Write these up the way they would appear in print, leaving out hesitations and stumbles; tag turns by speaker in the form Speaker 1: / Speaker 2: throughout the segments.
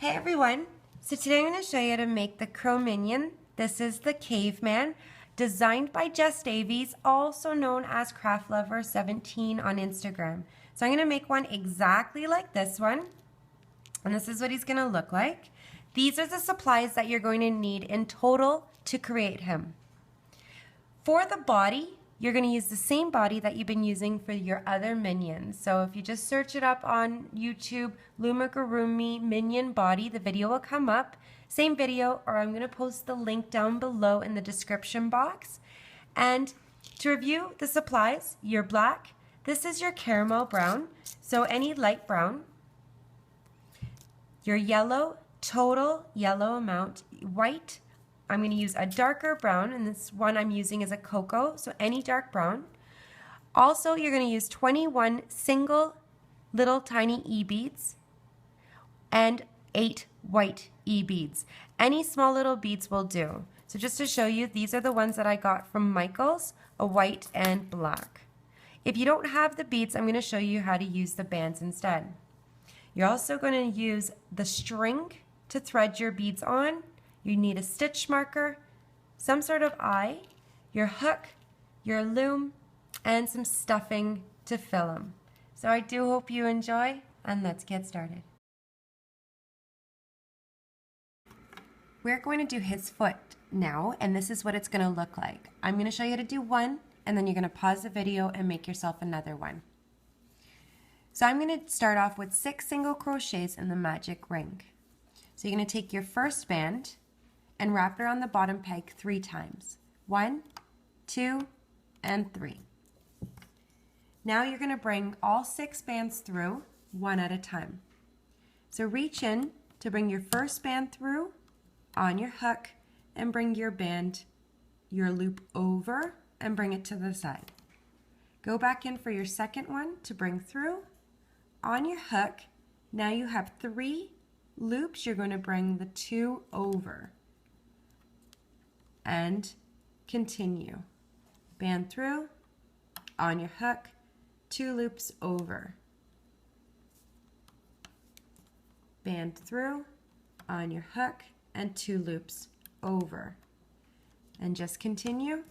Speaker 1: Hey everyone! So today I'm going to show you how to make the Crow Minion. This is the Caveman, designed by Jess Davies, also known as CraftLover17 on Instagram. So I'm going to make one exactly like this one, and this is what he's going to look like. These are the supplies that you're going to need in total to create him. For the body, you're going to use the same body that you've been using for your other minions. So if you just search it up on YouTube, Loomigurumi Minion Body, the video will come up. Same video, or I'm going to post the link down below in the description box. And to review the supplies, your black, this is your caramel brown, so any light brown. Your yellow, total yellow amount, white, I'm going to use a darker brown, and this one I'm using is a cocoa, so any dark brown. Also, you're going to use 21 single little tiny E-beads and 8 white E-beads. Any small little beads will do. So just to show you, these are the ones that I got from Michael's, a white and black. If you don't have the beads, I'm going to show you how to use the bands instead. You're also going to use the string to thread your beads on. You need a stitch marker, some sort of eye, your hook, your loom, and some stuffing to fill them. So I do hope you enjoy, and let's get started. We're going to do his foot now, and this is what it's going to look like. I'm going to show you how to do one, and then you're going to pause the video and make yourself another one. So I'm going to start off with 6 single crochets in the magic ring. So you're going to take your first band and wrap it around the bottom peg 3 times. 1, 2, and 3. Now you're going to bring all 6 bands through, one at a time. So reach in to bring your first band through on your hook and bring your band, your loop over and bring it to the side. Go back in for your second one to bring through on your hook. Now you have 3 loops. You're going to bring the 2 over and continue. Band through, on your hook, 2 loops over. Band through, on your hook, and 2 loops over. And just continue.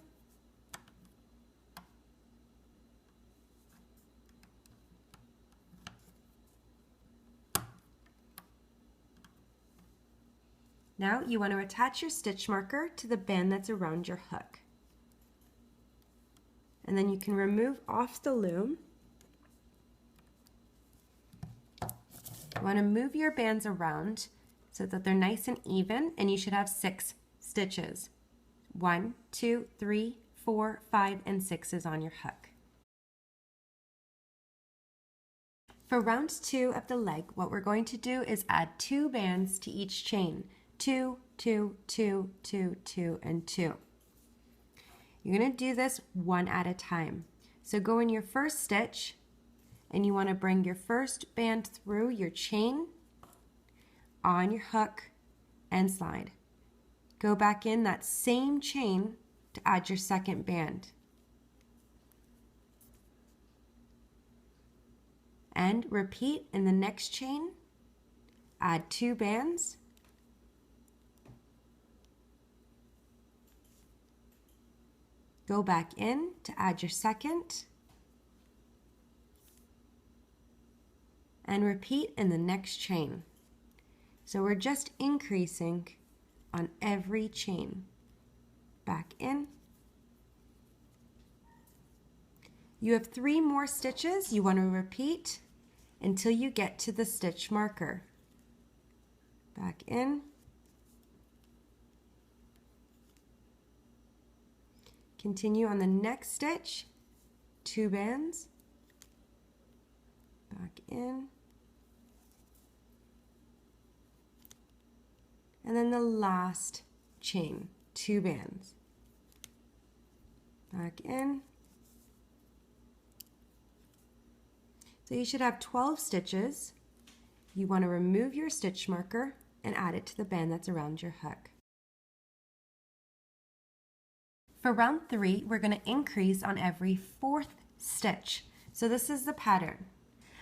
Speaker 1: Now you want to attach your stitch marker to the band that's around your hook. And then you can remove off the loom. You want to move your bands around so that they're nice and even, and you should have 6 stitches. 1, 2, 3, 4, 5, and 6 is on your hook. For round 2 of the leg, what we're going to do is add 2 bands to each chain. 2, 2, 2, 2, 2, and 2. You're going to do this one at a time. So go in your first stitch, and you want to bring your first band through your chain, on your hook, and slide. Go back in that same chain to add your second band. And repeat in the next chain, add 2 bands, go back in to add your second, and repeat in the next chain. So we're just increasing on every chain. Back in. You have 3 more stitches. You want to repeat until you get to the stitch marker. Back in. Continue on the next stitch, 2 bands, back in, and then the last chain, 2 bands, back in. So you should have 12 stitches. You want to remove your stitch marker and add it to the band that's around your hook. For round 3, we're going to increase on every 4th stitch. So this is the pattern.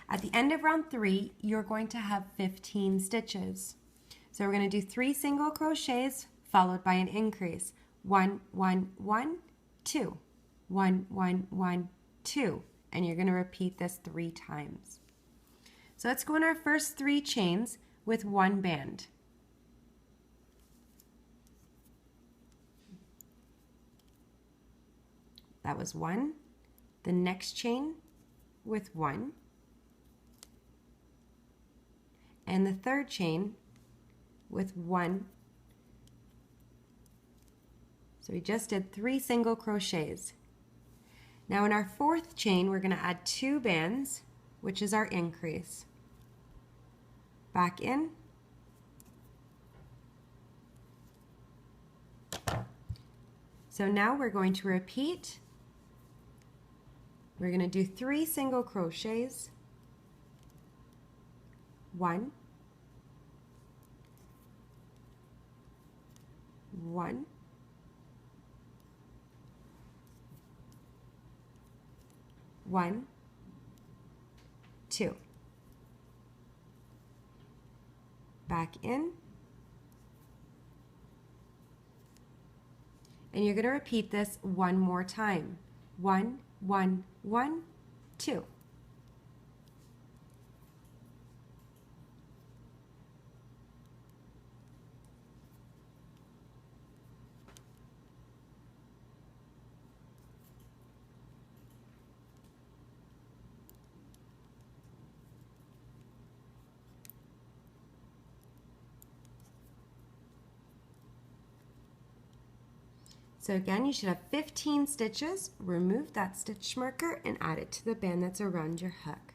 Speaker 1: At the end of round 3, you're going to have 15 stitches. So we're going to do 3 single crochets followed by an increase. 1, 1, 1, 2. 1, 1, 1, 2. And you're going to repeat this 3 times. So let's go in our first 3 chains with 1 band. That was 1. The next chain with 1. And the third chain with 1. So we just did 3 single crochets. Now in our fourth chain, we're going to add 2 bands, which is our increase. Back in. So now we're going to repeat. We're going to do 3 single crochets. 1, 1, 1, 2. Back in. And you're going to repeat this 1 more time. 1, 1, 1, 2. So again, you should have 15 stitches. Remove that stitch marker and add it to the band that's around your hook.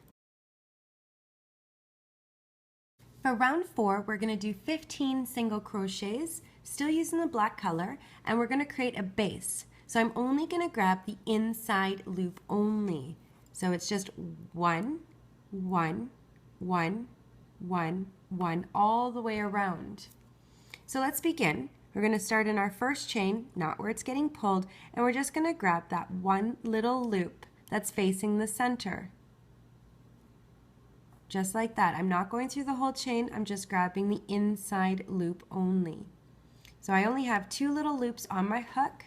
Speaker 1: For round 4, we're going to do 15 single crochets, still using the black color, and we're going to create a base. So I'm only going to grab the inside loop only. So it's just 1, 1, 1, 1, 1, all the way around. So let's begin. We're going to start in our first chain, not where it's getting pulled, and we're just going to grab that one little loop that's facing the center. Just like that. I'm not going through the whole chain, I'm just grabbing the inside loop only. So I only have 2 little loops on my hook.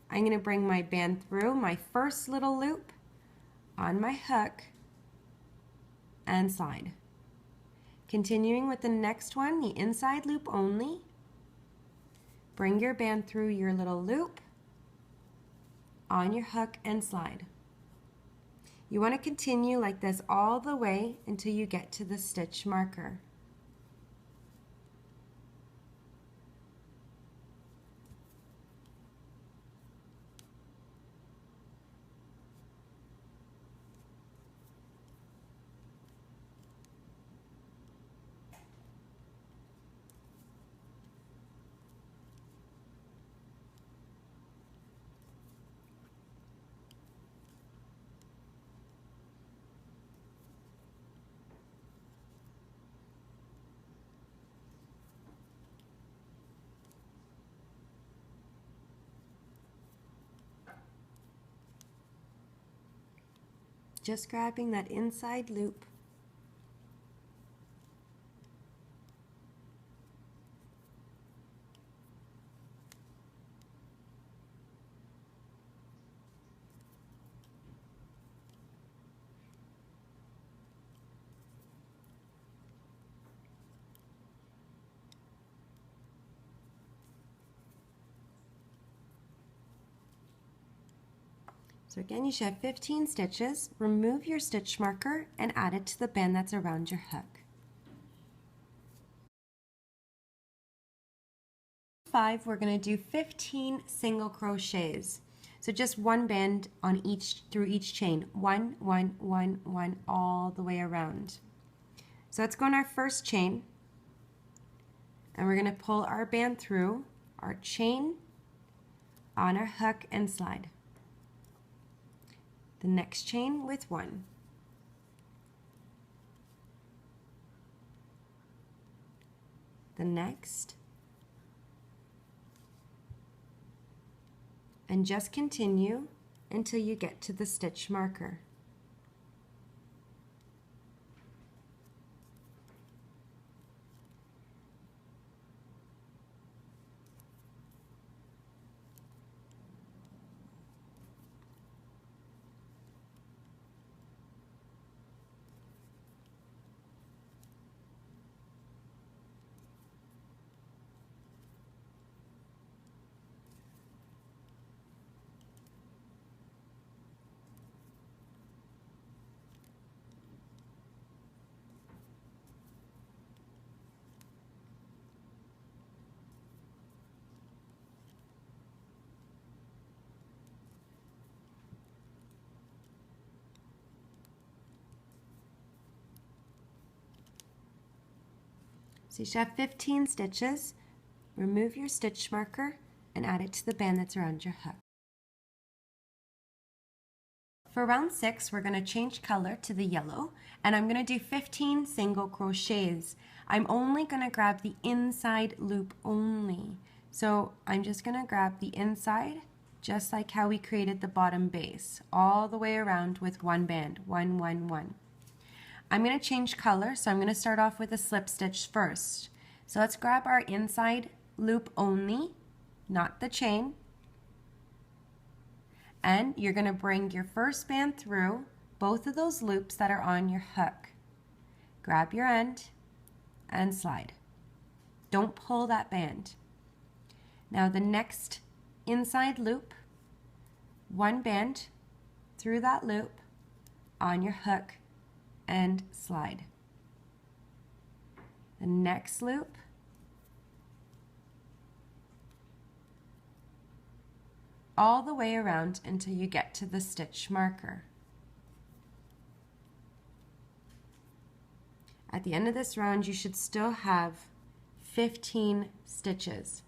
Speaker 1: I'm going to bring my band through my first little loop on my hook and slide. Continuing with the next one, the inside loop only. Bring your band through your little loop on your hook and slide. You want to continue like this all the way until you get to the stitch marker. Just grabbing that inside loop. So again, you should have 15 stitches. Remove your stitch marker and add it to the band that's around your hook. 5, we're going to do 15 single crochets. So just 1 band on through each chain. 1, 1, 1, 1, all the way around. So let's go in our first chain, and we're going to pull our band through our chain on our hook and slide. The next chain with 1. The next. And just continue until you get to the stitch marker. So you should have 15 stitches. Remove your stitch marker and add it to the band that's around your hook. For round 6, we're going to change color to the yellow, and I'm going to do 15 single crochets. I'm only going to grab the inside loop only. So I'm just going to grab the inside, just like how we created the bottom base, all the way around with one band, 1, 1, 1. I'm going to change color, so I'm going to start off with a slip stitch first. So let's grab our inside loop only, not the chain. And you're going to bring your first band through both of those loops that are on your hook. Grab your end and slide. Don't pull that band. Now the next inside loop, one band through that loop on your hook and slide. The next loop, all the way around until you get to the stitch marker. At the end of this round, you should still have 15 stitches.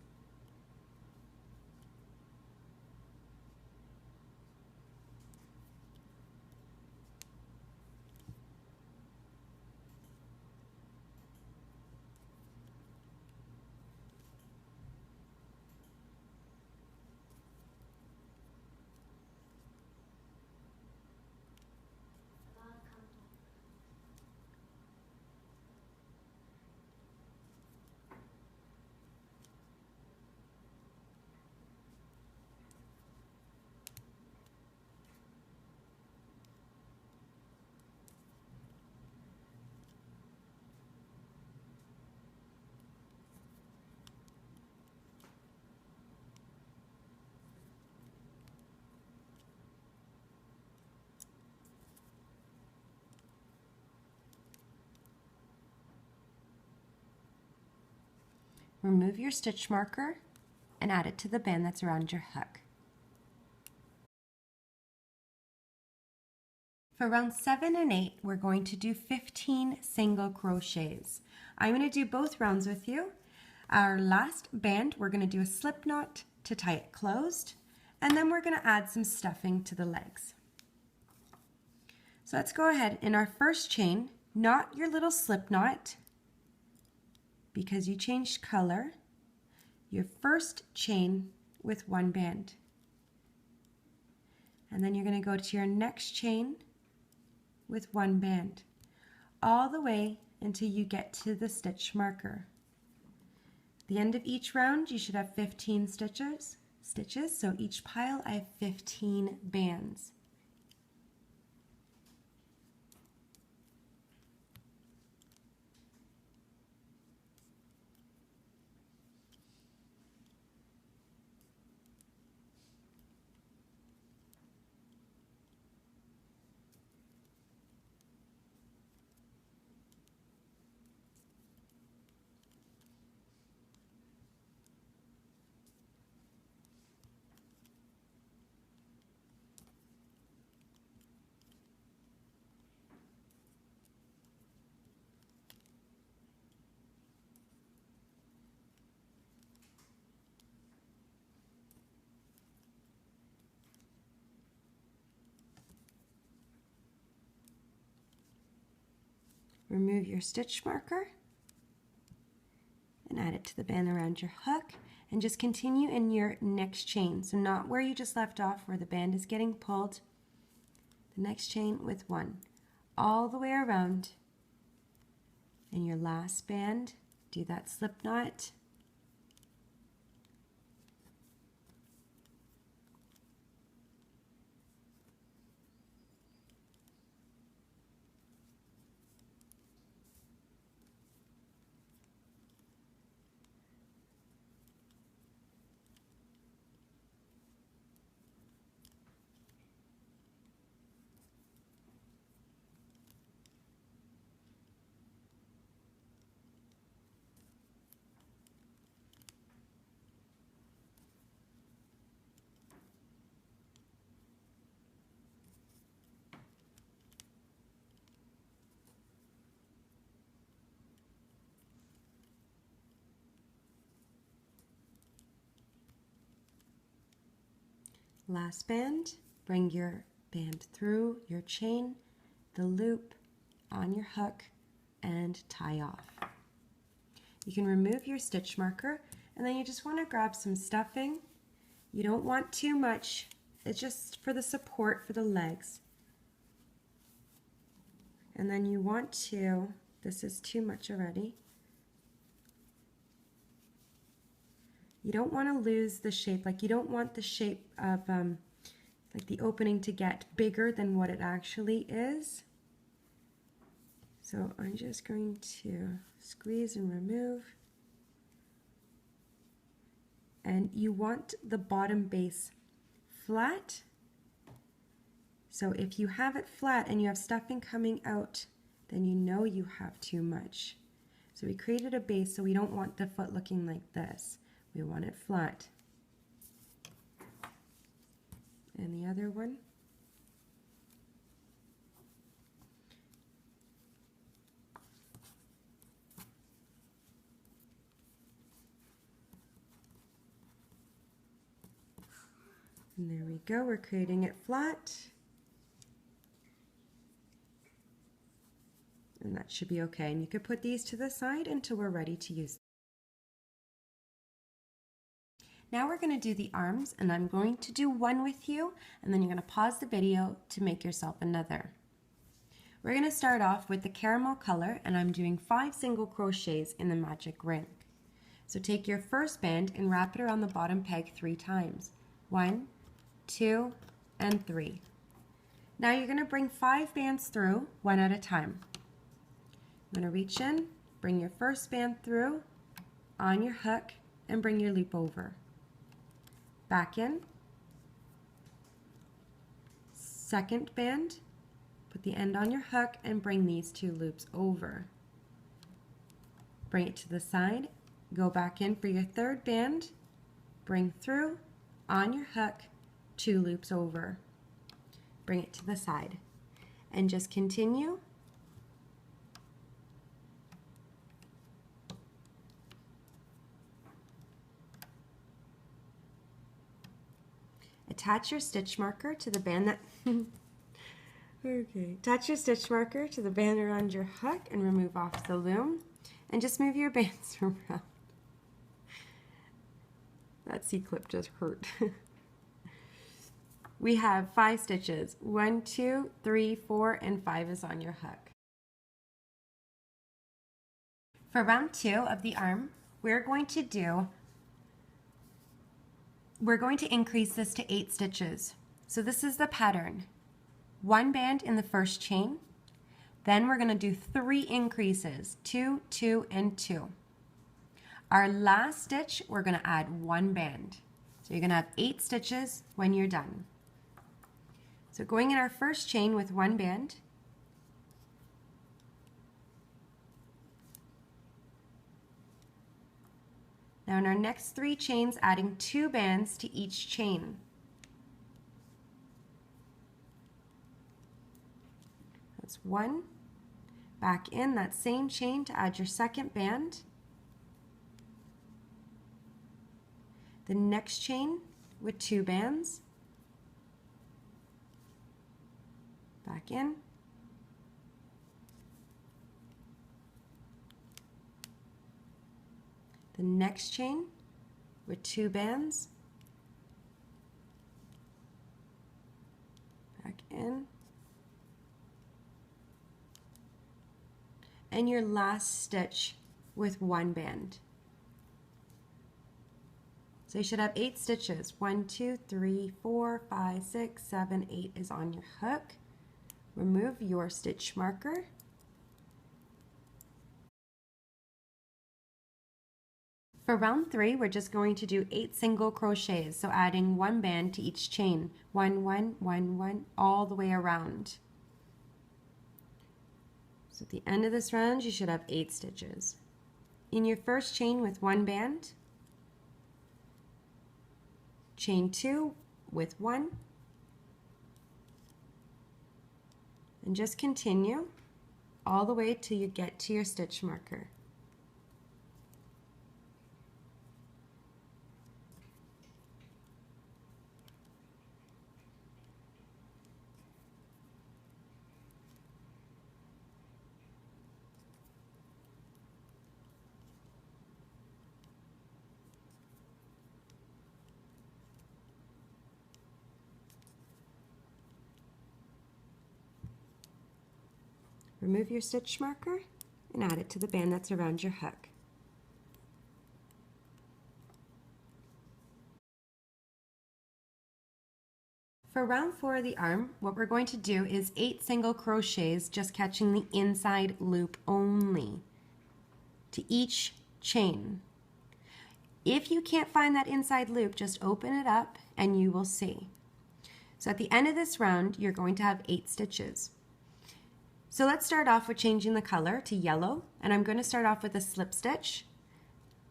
Speaker 1: Remove your stitch marker and add it to the band that's around your hook. For round 7 and 8, we're going to do 15 single crochets. I'm going to do both rounds with you. Our last band, we're going to do a slip knot to tie it closed, and then we're going to add some stuffing to the legs. So let's go ahead. In our first chain, knot your little slip knot because you changed color, your first chain with one band. And then you're going to go to your next chain with one band, all the way until you get to the stitch marker. At the end of each round, you should have 15 stitches, so each pile I have 15 bands. Remove your stitch marker and add it to the band around your hook, and just continue in your next chain. So not where you just left off, where the band is getting pulled. The next chain with one, all the way around. And your last band, do that slip knot. Last band, bring your band through your chain, the loop on your hook, and tie off. You can remove your stitch marker, and then you just want to grab some stuffing. You don't want too much, it's just for the support for the legs. And then you want to, this is too much already, you don't want to lose the shape, like you don't want the shape of like the opening to get bigger than what it actually is. So I'm just going to squeeze and remove. And you want the bottom base flat. So if you have it flat and you have stuffing coming out, then you know you have too much. So we created a base, so we don't want the foot looking like this. We want it flat. And the other one. And there we go, we're creating it flat. And that should be okay. And you could put these to the side until we're ready to use them. Now we're going to do the arms, and I'm going to do one with you, and then you're going to pause the video to make yourself another. We're going to start off with the caramel color, and I'm doing 5 single crochets in the magic ring. So take your first band and wrap it around the bottom peg 3 times. 1, 2, and 3. Now you're going to bring 5 bands through, one at a time. I'm going to reach in, bring your first band through, on your hook, and bring your loop over. Back in, second band, put the end on your hook and bring these 2 loops over. Bring it to the side, go back in for your third band, bring through, on your hook, 2 loops over. Bring it to the side and just continue. Attach your stitch marker to the band that okay. Attach your stitch marker to the band around your hook and remove off the loom, and just move your bands around. That C-clip just hurt. We have 5 stitches. 1, 2, 3, 4, and 5 is on your hook. For round 2 of the arm, we're going to increase this to 8 stitches. So this is the pattern. 1 band in the first chain, then we're going to do 3 increases, 2, 2, and 2. Our last stitch, we're going to add 1 band. So you're going to have 8 stitches when you're done. So going in our first chain with 1 band, now in our next 3 chains, adding 2 bands to each chain. That's 1. Back in that same chain to add your second band. The next chain with 2 bands. Back in. The next chain with 2 bands, back in, and your last stitch with 1 band. So you should have 8 stitches. 1, 2, 3, 4, 5, 6, 7, 8 is on your hook. Remove your stitch marker. For round 3, we're just going to do 8 single crochets, so adding 1 band to each chain. 1, 1, 1, 1, all the way around. So at the end of this round, you should have 8 stitches. In your first chain with 1 band, chain 2 with 1, and just continue all the way till you get to your stitch marker. remove your stitch marker and add it to the band that's around your hook. For round 4 of the arm, what we're going to do is 8 single crochets, just catching the inside loop only to each chain. If you can't find that inside loop, just open it up and you will see. So at the end of this round, you're going to have 8 stitches. So let's start off with changing the color to yellow, and I'm going to start off with a slip stitch,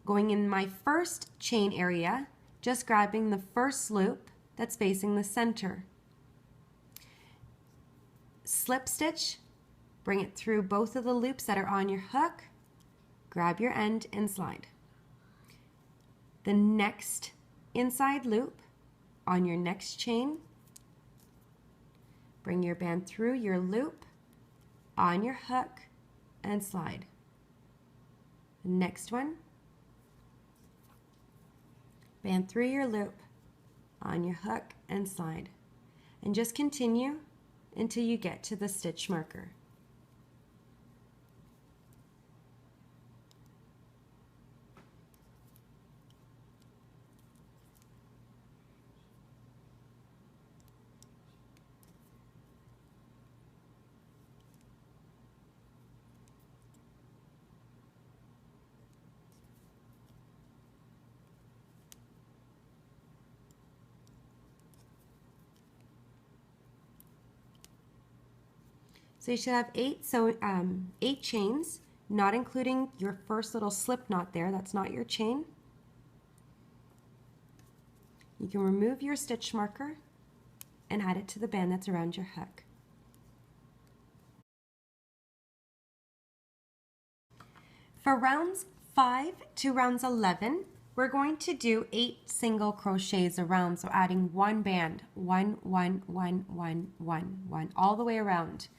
Speaker 1: going in my first chain area, just grabbing the first loop that's facing the center. Slip stitch, bring it through both of the loops that are on your hook, grab your end and slide. The next inside loop on your next chain, bring your band through your loop on your hook and slide. The next one, band through your loop on your hook and slide, and just continue until you get to the stitch marker. So you should have 8 chains, not including your first little slip knot there. That's not your chain. You can remove your stitch marker and add it to the band that's around your hook. For rounds 5 to rounds 11, we're going to do 8 single crochets around, so adding 1 band, 1, 1, 1, 1, 1, 1, all the way around.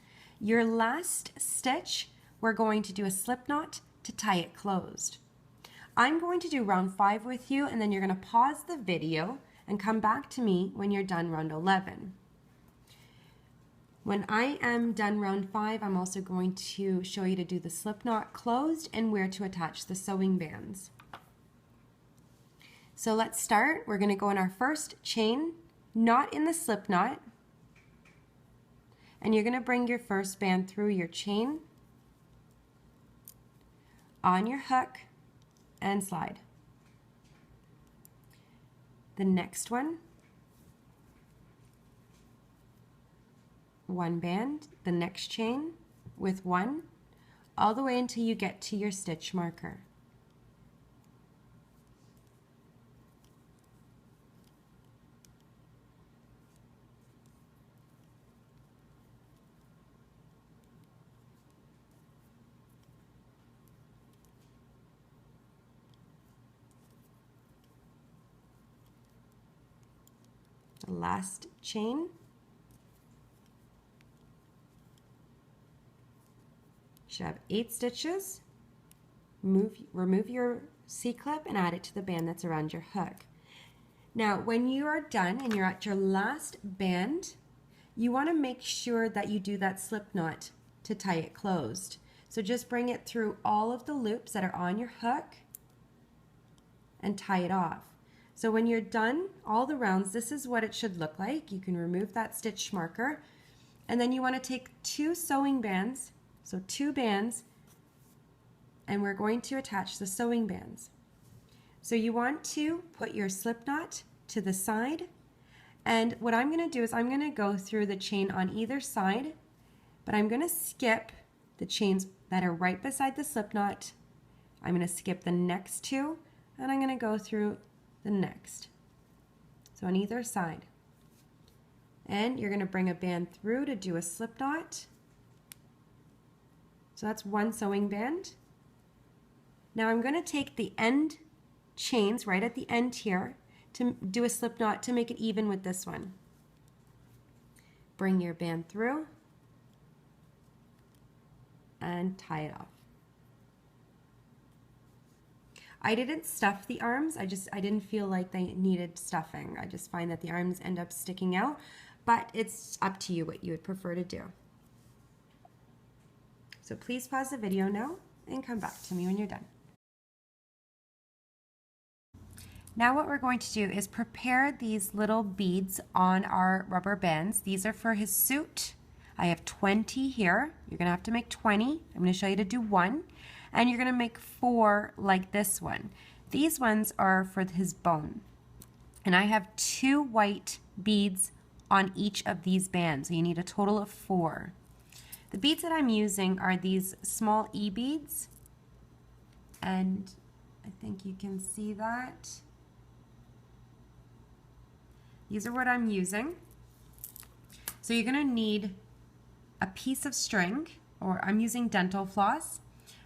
Speaker 1: Your last stitch, we're going to do a slip knot to tie it closed. I'm going to do round 5 with you, and then you're going to pause the video and come back to me when you're done round 11. When I am done round 5, I'm also going to show you to do the slip knot closed and where to attach the sewing bands. So let's start. We're going to go in our first chain, not in the slip knot, and you're going to bring your first band through your chain, on your hook, and slide. The next one, 1 band, the next chain with 1, all the way until you get to your stitch marker. The last chain, should have 8 stitches. Remove your C-clip and add it to the band that's around your hook. Now when you are done and you're at your last band, you want to make sure that you do that slip knot to tie it closed. So just bring it through all of the loops that are on your hook and tie it off. So when you're done all the rounds, this is what it should look like. You can remove that stitch marker, and then you want to take 2 sewing bands, so 2 bands, and we're going to attach the sewing bands. So you want to put your slip knot to the side, and what I'm going to do is I'm going to go through the chain on either side, but I'm going to skip the chains that are right beside the slip knot. I'm going to skip the next 2, and I'm going to go through the next. So on either side. And you're going to bring a band through to do a slip knot. So that's 1 sewing band. Now I'm going to take the end chains right at the end here to do a slip knot to make it even with this one. Bring your band through and tie it off. I didn't stuff the arms. I didn't feel like they needed stuffing. I just find that the arms end up sticking out, but it's up to you what you would prefer to do. So please pause the video now and come back to me when you're done. Now what we're going to do is prepare these little beads on our rubber bands. These are for his suit. I have 20 here. You're going to have to make 20. I'm going to show you to do one. And you're going to make 4 like this one. These ones are for his bone. And I have 2 white beads on each of these bands. So you need a total of 4. The beads that I'm using are these small E beads. And I think you can see that. These are what I'm using. So you're going to need a piece of string, or I'm using dental floss,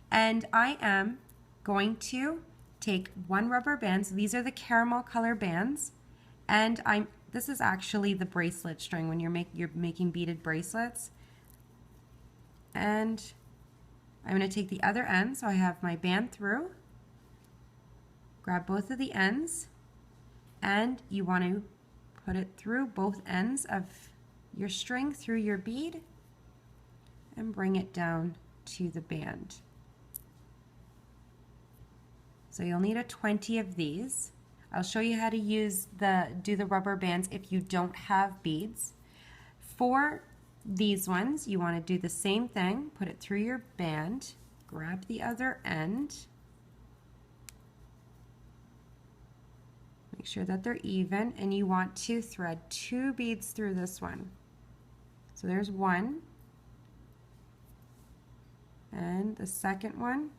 Speaker 1: and I am going to take 1 rubber band. So these are the caramel color bands, and this is actually the bracelet string when you're making beaded bracelets. And I'm going to take the other end, so I have my band through, grab both of the ends, and you want to put it through both ends of your string through your bead and bring it down to the band. So you'll need a 20 of these. I'll show you how to do the rubber bands if you don't have beads. For these ones, you want to do the same thing. Put it through your band, grab the other end, make sure that they're even, and you want to thread 2 beads through this one. So there's 1, and the second one,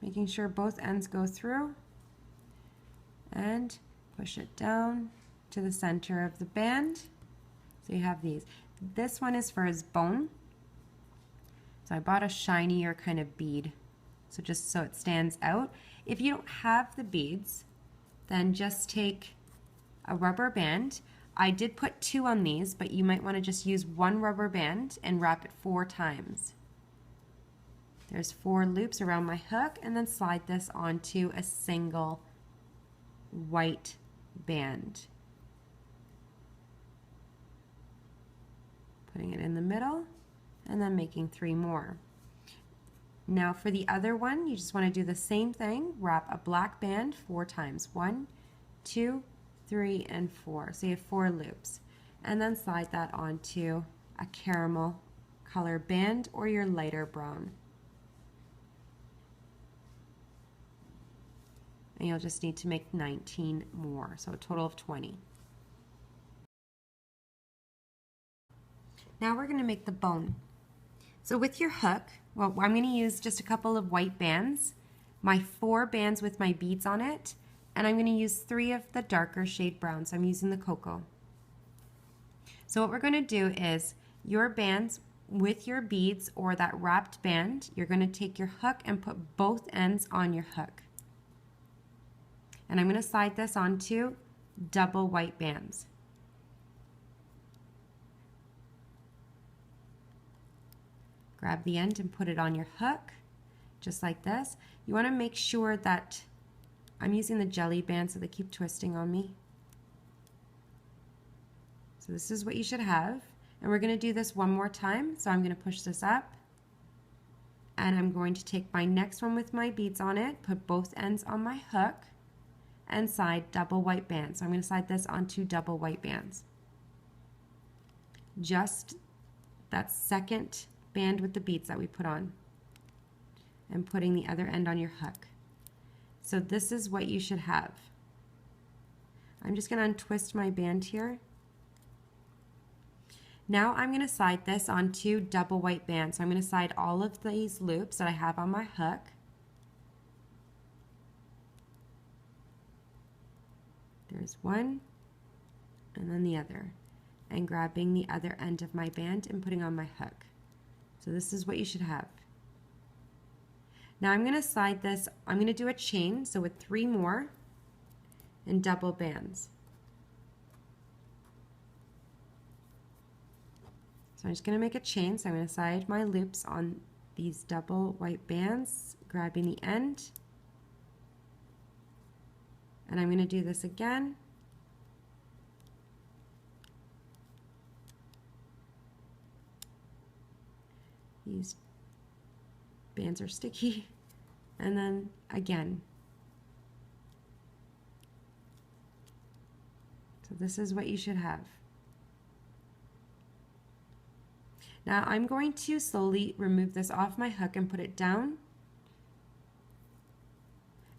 Speaker 1: making sure both ends go through, and push it down to the center of the band. So you have these. This one is for his bone. So I bought a shinier kind of bead, so just so it stands out. If you don't have the beads, then just take a rubber band. I did put 2 on these, but you might want to just use 1 rubber band and wrap it 4 times. There's 4 loops around my hook, and then slide this onto a single white band. Putting it in the middle, and then making 3 more. Now for the other one, you just want to do the same thing. Wrap a black band 4 times. 1, 2, 3, and 4. So you have 4 loops. And then slide that onto a caramel color band or your lighter brown. And you'll just need to make 19 more, so a total of 20. Now we're going to make the bone. So with your hook, well, I'm going to use just a couple of white bands, my 4 bands with my beads on it, and I'm going to use 3 of the darker shade brown, so I'm using the cocoa. So what we're going to do is your bands with your beads or that wrapped band, you're going to take your hook and put both ends on your hook. And I'm going to slide this onto double white bands. Grab the end and put it on your hook, just like this. You want to make sure that I'm using the jelly band so they keep twisting on me. So this is what you should have. And we're going to do this one more time. So I'm going to push this up. And I'm going to take my next one with my beads on it, put both ends on my hook, and slide double white bands. So I'm going to slide this onto double white bands. Just that second band with the beads that we put on, and putting the other end on your hook. So this is what you should have. I'm just going to untwist my band here. Now I'm going to slide this onto double white bands. So I'm going to slide all of these loops that I have on my hook. There's one, and then the other, and grabbing the other end of my band and putting on my hook. So this is what you should have. Now I'm going to slide this, I'm going to do a chain, so with 3 more and double bands. So I'm just going to make a chain, so I'm going to slide my loops on these double white bands, grabbing the end, and I'm going to do this again. These bands are sticky. And then again. So this is what you should have. Now I'm going to slowly remove this off my hook and put it down.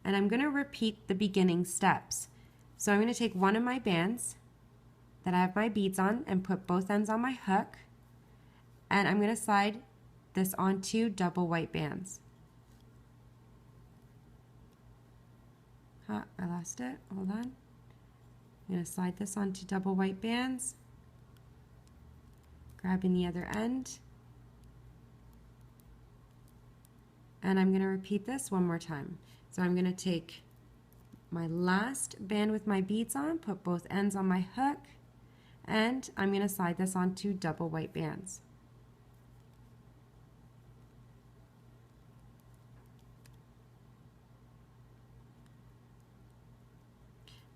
Speaker 1: And I'm going to repeat the beginning steps. So I'm going to take one of my bands that I have my beads on and put both ends on my hook. And I'm going to slide this onto double white bands. I lost it. Hold on. I'm going to slide this onto double white bands, grabbing the other end. And I'm going to repeat this one more time. So I'm going to take my last band with my beads on, put both ends on my hook, and I'm going to slide this onto double white bands.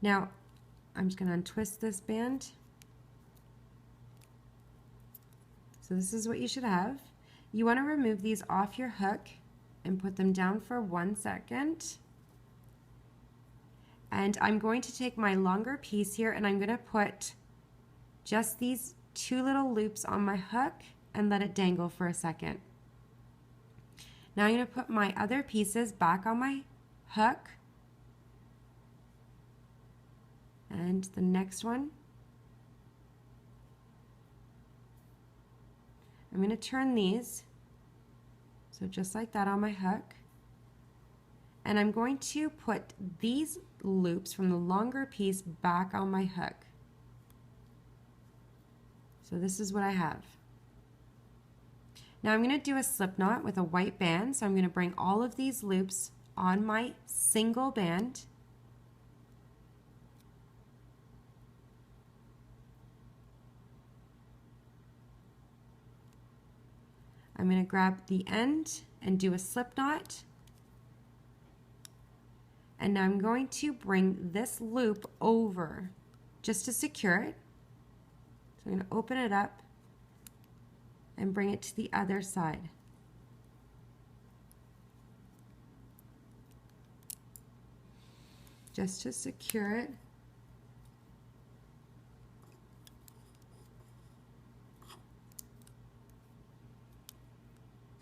Speaker 1: Now, I'm just going to untwist this band. So this is what you should have. You want to remove these off your hook and put them down for 1 second. And I'm going to take my longer piece here and I'm going to put just these 2 little loops on my hook and let it dangle for a second. Now I'm going to put my other pieces back on my hook. And the next one, I'm going to turn these, so just like that on my hook, and I'm going to put these loops from the longer piece back on my hook. So this is what I have. Now I'm going to do a slip knot with a white band, so I'm going to bring all of these loops on my single band. I'm going to grab the end and do a slip knot. And now I'm going to bring this loop over just to secure it. So I'm going to open it up and bring it to the other side. Just to secure it.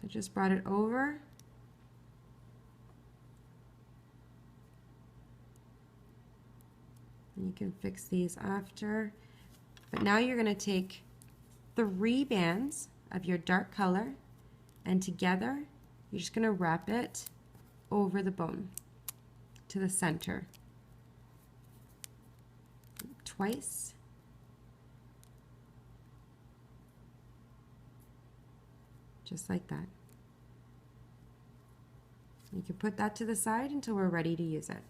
Speaker 1: I just brought it over. And you can fix these after. But now you're going to take 3 bands of your dark color and together you're just going to wrap it over the bone to the center. Twice. Just like that. You can put that to the side until we're ready to use it.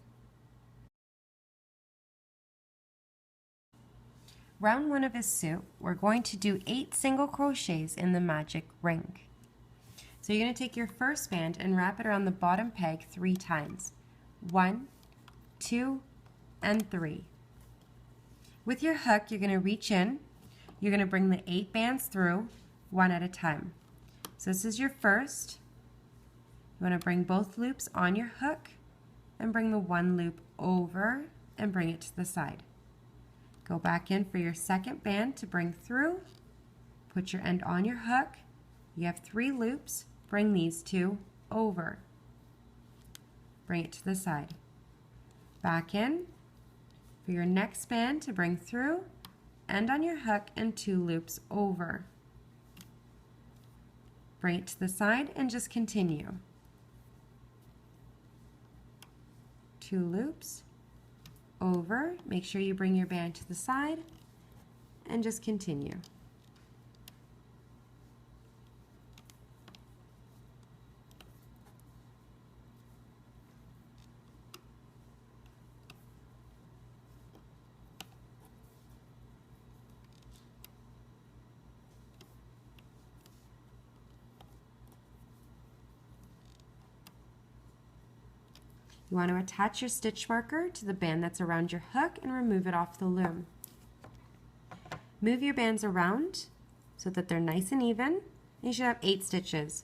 Speaker 1: Round 1 of his suit, we're going to do 8 single crochets in the magic ring. So you're going to take your first band and wrap it around the bottom peg 3 times. 1, 2, and 3. With your hook, you're going to reach in. You're going to bring the 8 bands through, one at a time. So this is your first. You want to bring both loops on your hook and bring the 1 loop over and bring it to the side. Go back in for your second band to bring through. Put your end on your hook. You have 3 loops. Bring these 2 over. Bring it to the side. Back in for your next band to bring through. End on your hook and 2 loops over. Bring it to the side and just continue. 2 loops over. Make sure you bring your band to the side and just continue. You want to attach your stitch marker to the band that's around your hook and remove it off the loom. Move your bands around so that they're nice and even, and you should have 8 stitches.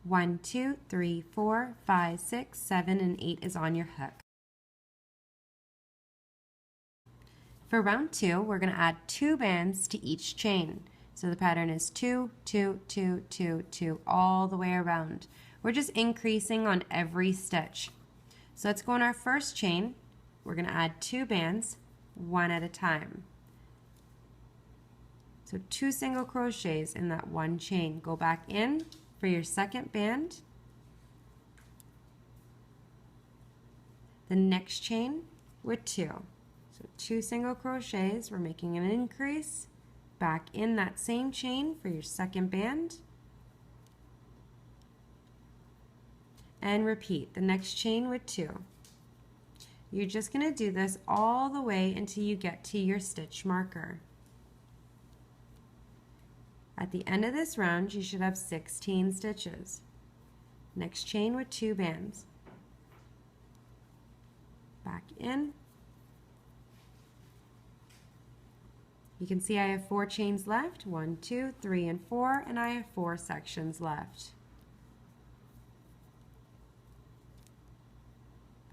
Speaker 1: 1, 2, 3, 4, 5, 6, 7, and 8 is on your hook. For round 2, we're going to add 2 bands to each chain. So the pattern is 2, 2, 2, 2, 2 all the way around. We're just increasing on every stitch. So let's go on our first chain. We're going to add 2 bands, one at a time. So 2 single crochets in that one chain. Go back in for your second band. The next chain with 2. So 2 single crochets, we're making an increase. Back in that same chain for your second band. And repeat the next chain with 2. You're just going to do this all the way until you get to your stitch marker. At the end of this round, you should have 16 stitches. Next chain with 2 bands. Back in. You can see I have 4 chains left, 1, 2, 3, and 4, and I have 4 sections left.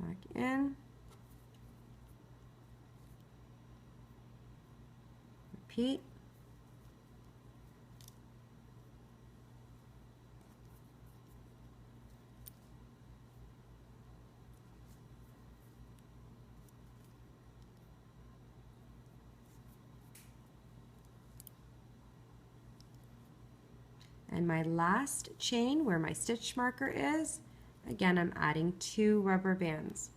Speaker 1: Back in. Repeat. And my last chain where my stitch marker is, again I'm adding 2 rubber bands.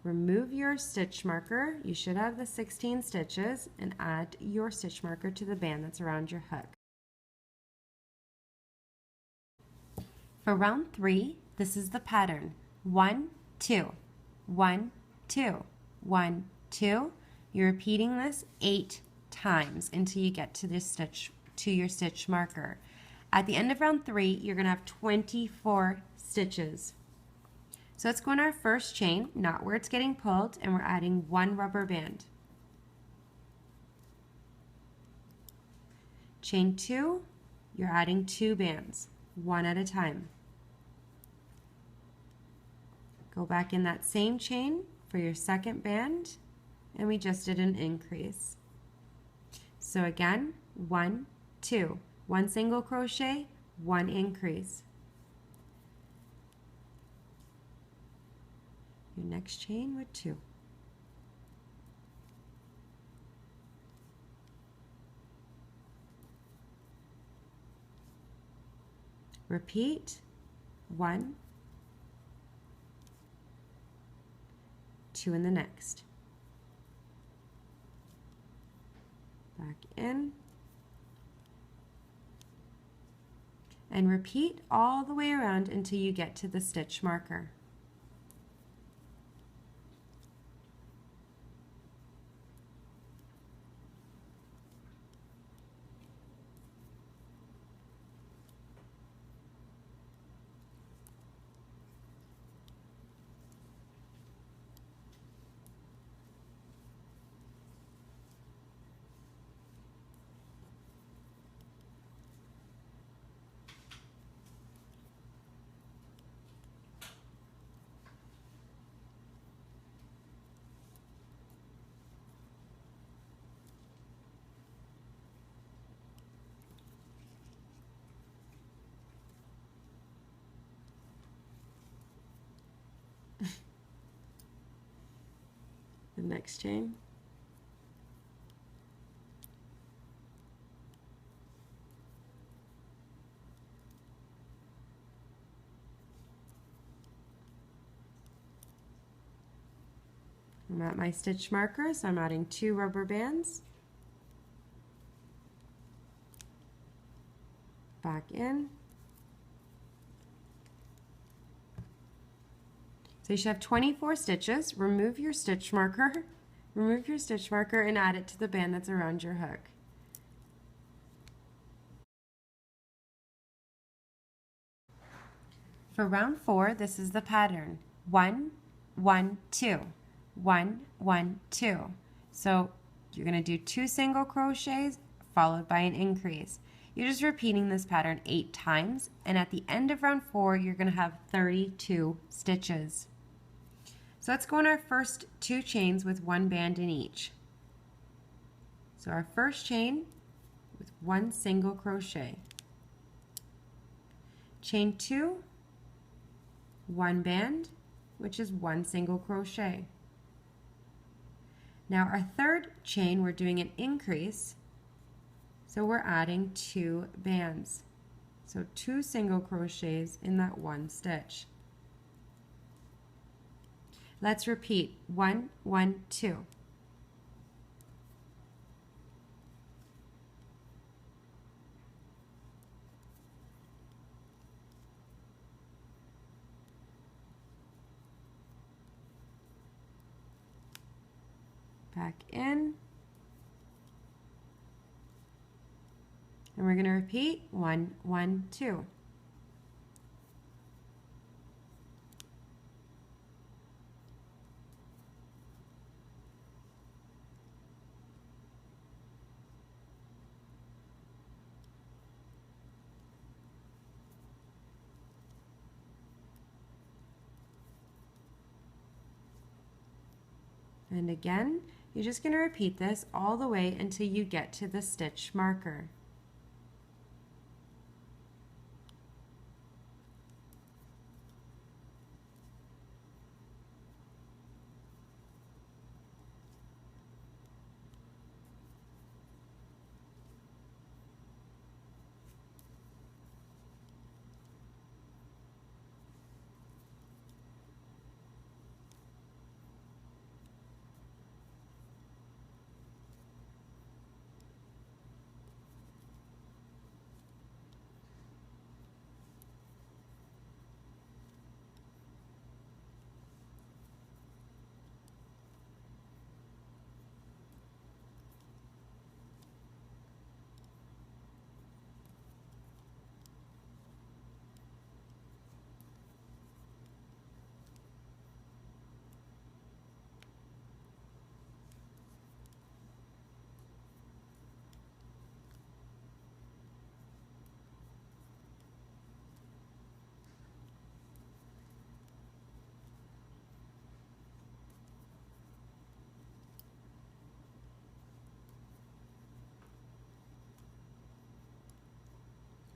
Speaker 1: Remove your stitch marker, you should have the 16 stitches, and add your stitch marker to the band that's around your hook. For round 3, this is the pattern. 1, 2, 1, 2, 1, 2. You're repeating this 8 times until you get to this stitch, to your stitch marker. At the end of round 3, you're going to have 24 stitches. So let's go on our first chain, not where it's getting pulled, and we're adding 1 rubber band. Chain 2, you're adding 2 bands, one at a time. Go back in that same chain for your second band, and we just did an increase. So again, 1, 2, 1 single crochet, 1 increase. Your next chain with 2. Repeat, 1, 2 in the next. Back in. And repeat all the way around until you get to the stitch marker. The next chain. I'm at my stitch marker, so I'm adding 2 rubber bands. Back in. So you should have 24 stitches. Remove your stitch marker and add it to the band that's around your hook. For round 4, this is the pattern. 1, 1, 2, 1, 1, 2. So You're going to do 2 single crochets followed by an increase. You're just repeating this pattern 8 times, and at the end of round 4 you're going to have 32 stitches. So let's go on our first 2 chains with 1 band in each. So our first chain with 1 single crochet, chain 2, 1 band, which is 1 single crochet. Now our third chain, we're doing an increase, so we're adding 2 bands. So 2 single crochets in that 1 stitch. Let's repeat 1, 1, 2. Back in. And we're going to repeat 1, 1, 2. And again, you're just going to repeat this all the way until you get to the stitch marker.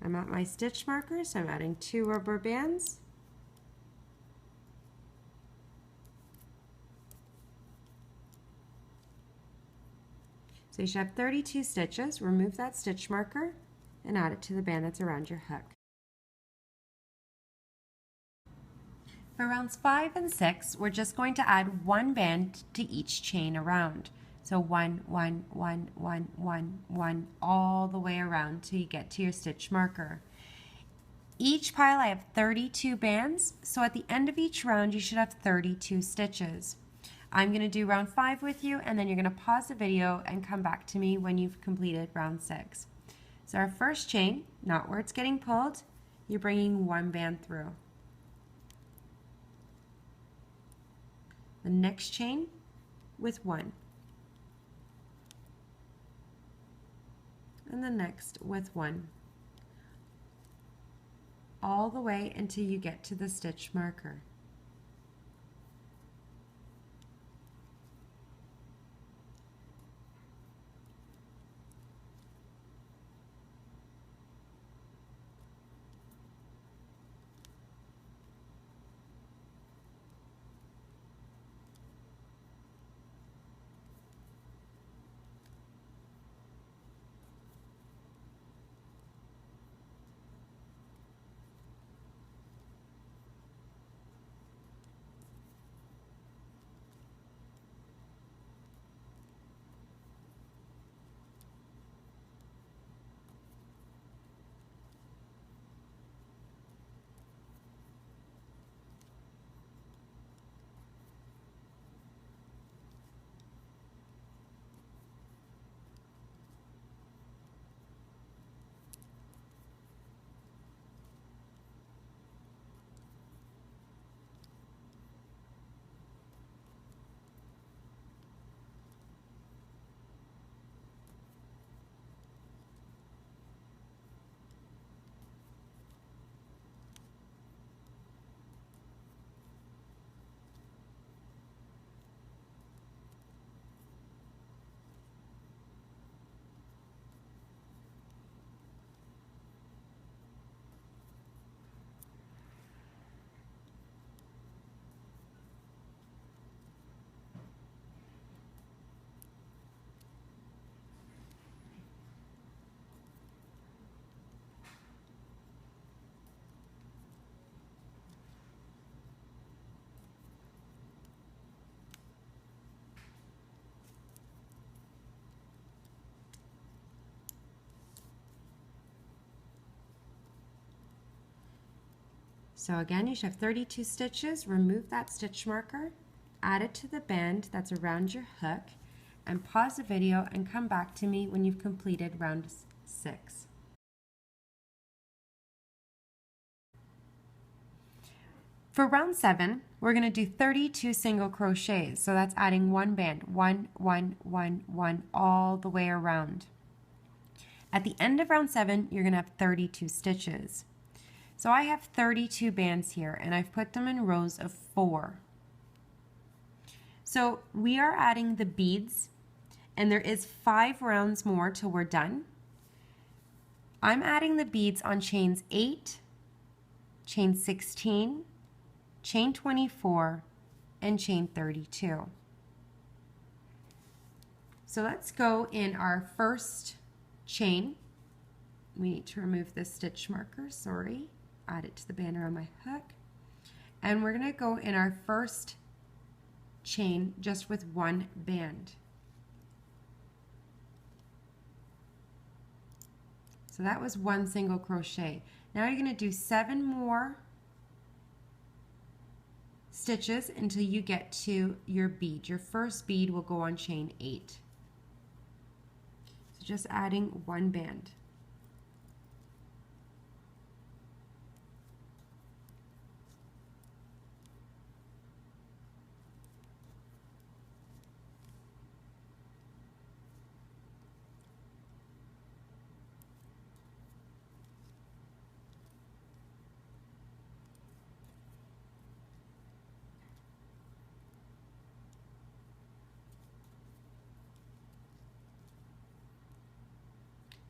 Speaker 1: I'm at my stitch marker, so I'm adding 2 rubber bands. So you should have 32 stitches. Remove that stitch marker and add it to the band that's around your hook. For rounds 5 and 6, we're just going to add 1 band to each chain around. So 1, 1, 1, 1, 1, 1, all the way around till you get to your stitch marker. Each pile I have 32 bands, so at the end of each round you should have 32 stitches. I'm going to do round 5 with you, and then you're going to pause the video and come back to me when you've completed round 6. So our first chain, not where it's getting pulled, you're bringing 1 band through. The next chain with 1. And the next with 1. All the way until you get to the stitch marker. So again, you should have 32 stitches. Remove that stitch marker, add it to the band that's around your hook, and pause the video and come back to me when you've completed round 6. For round 7, we're going to do 32 single crochets. So that's adding one band, 1, 1, 1, 1, all the way around. At the end of round 7, you're going to have 32 stitches. So I have 32 bands here, and I've put them in rows of 4. So we are adding the beads, and there is 5 rounds more till we're done. I'm adding the beads on chains 8, chain 16, chain 24, and chain 32. So let's go in our first chain. We need to remove this stitch marker, sorry. Add it to the band around my hook. And we're going to go in our first chain just with one band. So that was one single crochet. Now you're going to do 7 more stitches until you get to your bead. Your first bead will go on chain 8. So just adding one band.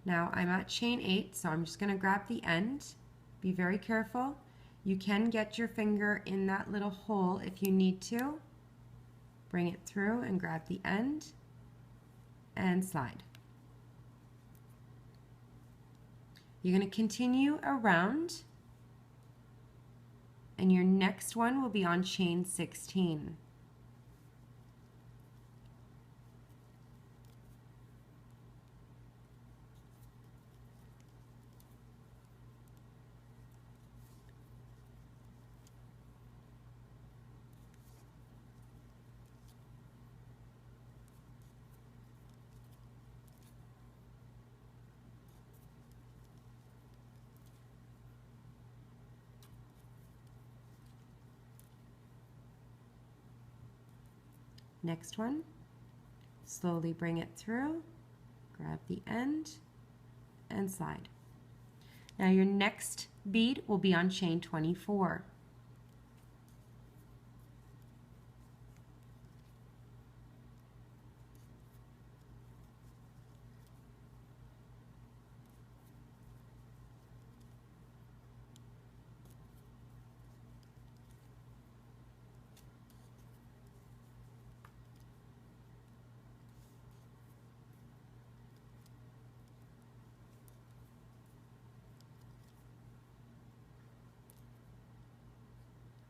Speaker 1: Now I'm at chain 8, so I'm just going to grab the end. Be very careful. You can get your finger in that little hole if you need to. Bring it through and grab the end and slide. You're going to continue around, and your next one will be on chain 16. Next one, slowly bring it through, grab the end, and slide. Now your next bead will be on chain 24.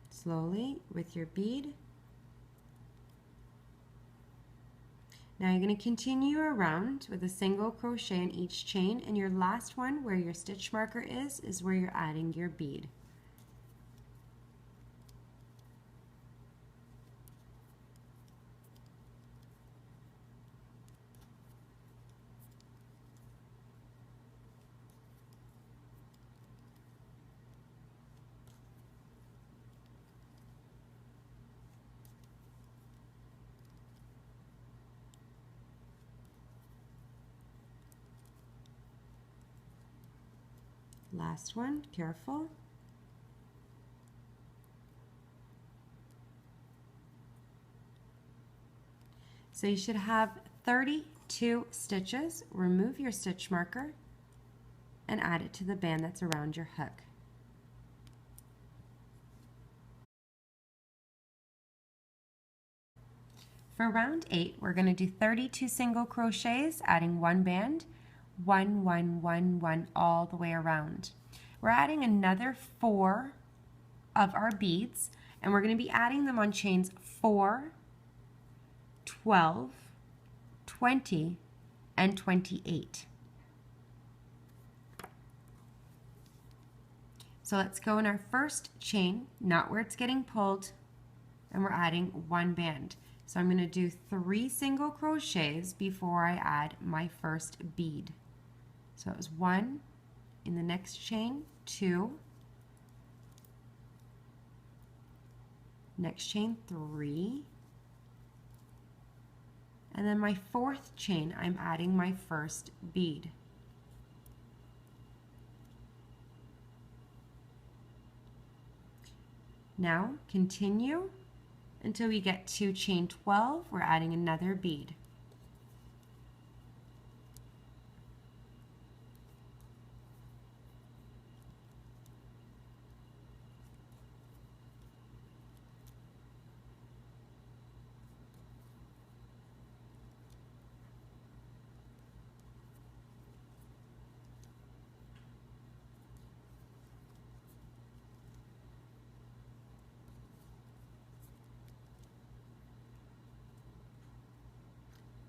Speaker 1: Slowly with your bead. Now you're going to continue around with a single crochet in each chain, and your last one where your stitch marker is where you're adding your bead. Last one, careful. So you should have 32 stitches. Remove your stitch marker and add it to the band that's around your hook. For round 8, we're going to do 32 single crochets, adding one band, 1, 1, 1, 1 all the way around. We're adding another 4 of our beads, and we're going to be adding them on chains 4, 12, 20, and 28. So let's go in our first chain, not where it's getting pulled, and we're adding 1 band. So I'm going to do 3 single crochets before I add my first bead. So it was 1, in the next chain 2, next chain 3, and then my 4th chain I'm adding my first bead. Now continue until we get to chain 12, we're adding another bead.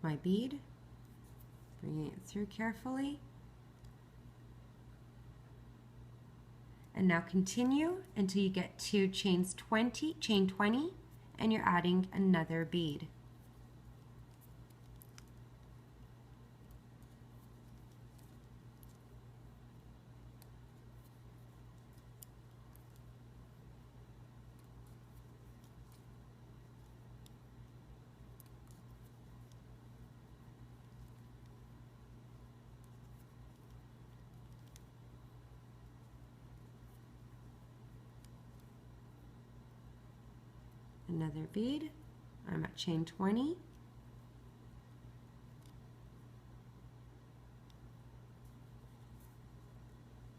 Speaker 1: My bead, bringing it through carefully, and now continue until you get to chain 20, and you're adding another bead. Another bead. I'm at chain 20.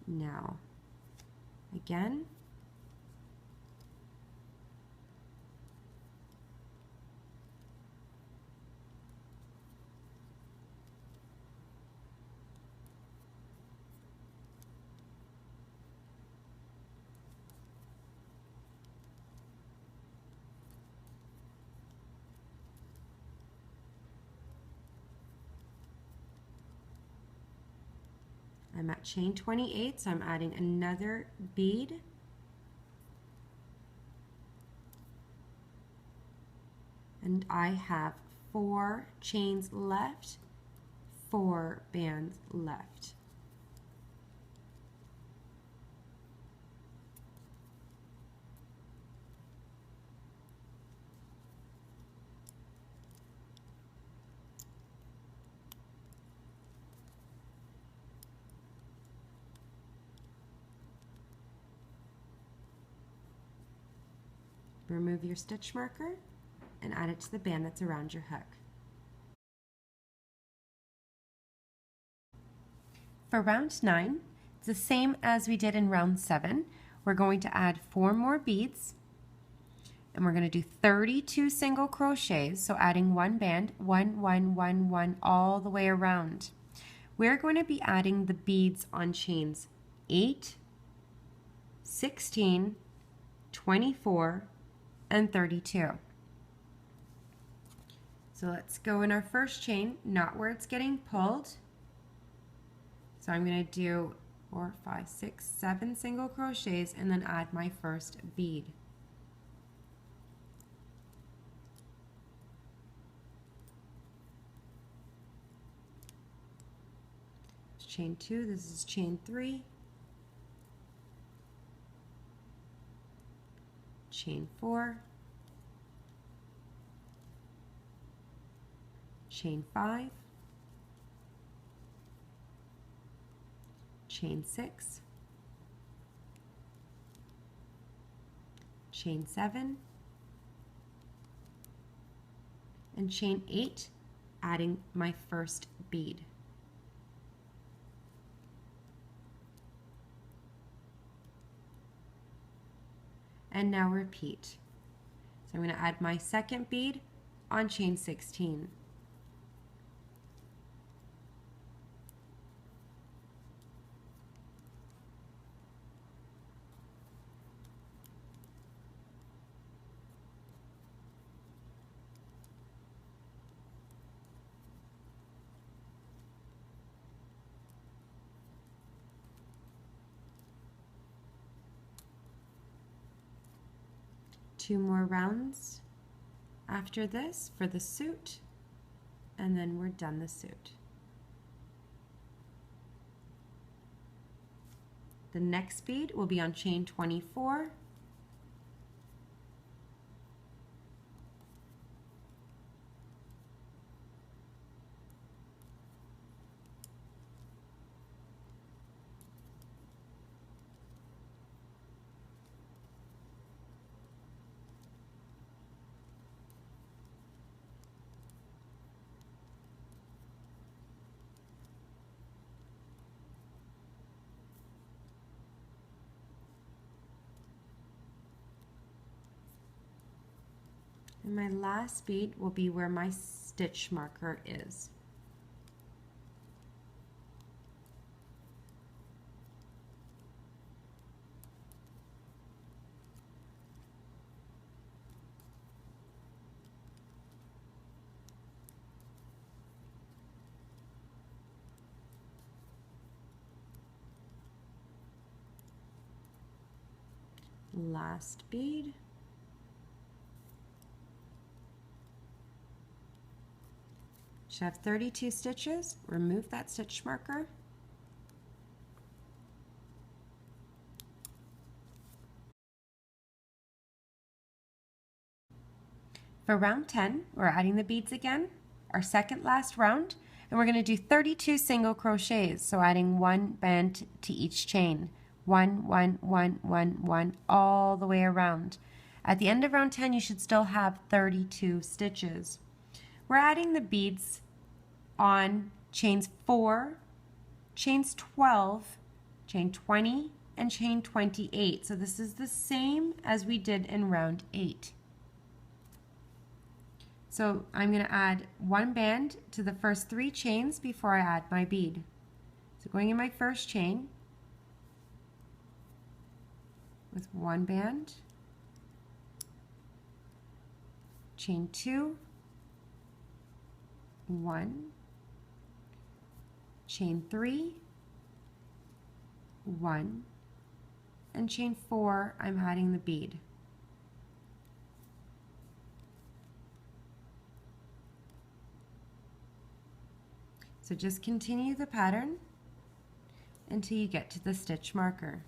Speaker 1: Now, again, I'm at chain 28, so I'm adding another bead. And I have 4 chains left, 4 bands left. Remove your stitch marker and add it to the band that's around your hook. For round 9, it's the same as we did in round 7. We're going to add 4 more beads, and we're going to do 32 single crochets, so adding 1 band, 1, 1, 1, 1, all the way around. We're going to be adding the beads on chains 8, 16, 24, and 32. So let's go in our first chain, not where it's getting pulled. So I'm going to do 4, 5, 6, 7 single crochets and then add my first bead. Chain 2, this is chain 3, chain 4, chain 5, chain 6, chain 7, and chain 8, adding my first bead. And now repeat. So I'm going to add my second bead on chain 16. 2 more rounds after this for the suit, and then we're done the suit. The next bead will be on chain 24. And my last bead will be where my stitch marker is. Last bead. Should have 32 stitches. Remove that stitch marker. For round 10, we're adding the beads again, our second last round, and we're going to do 32 single crochets, so adding 1 band to each chain. 1, 1, 1, 1, 1, all the way around. At the end of round 10, you should still have 32 stitches. We're adding the beads on chains 4, chains 12, chain 20, and chain 28. So this is the same as we did in round 8. So I'm going to add 1 band to the first 3 chains before I add my bead. So going in my first chain with 1 band, chain 2, 1, chain 3, 1, and chain 4, I'm adding the bead. So just continue the pattern until you get to the stitch marker.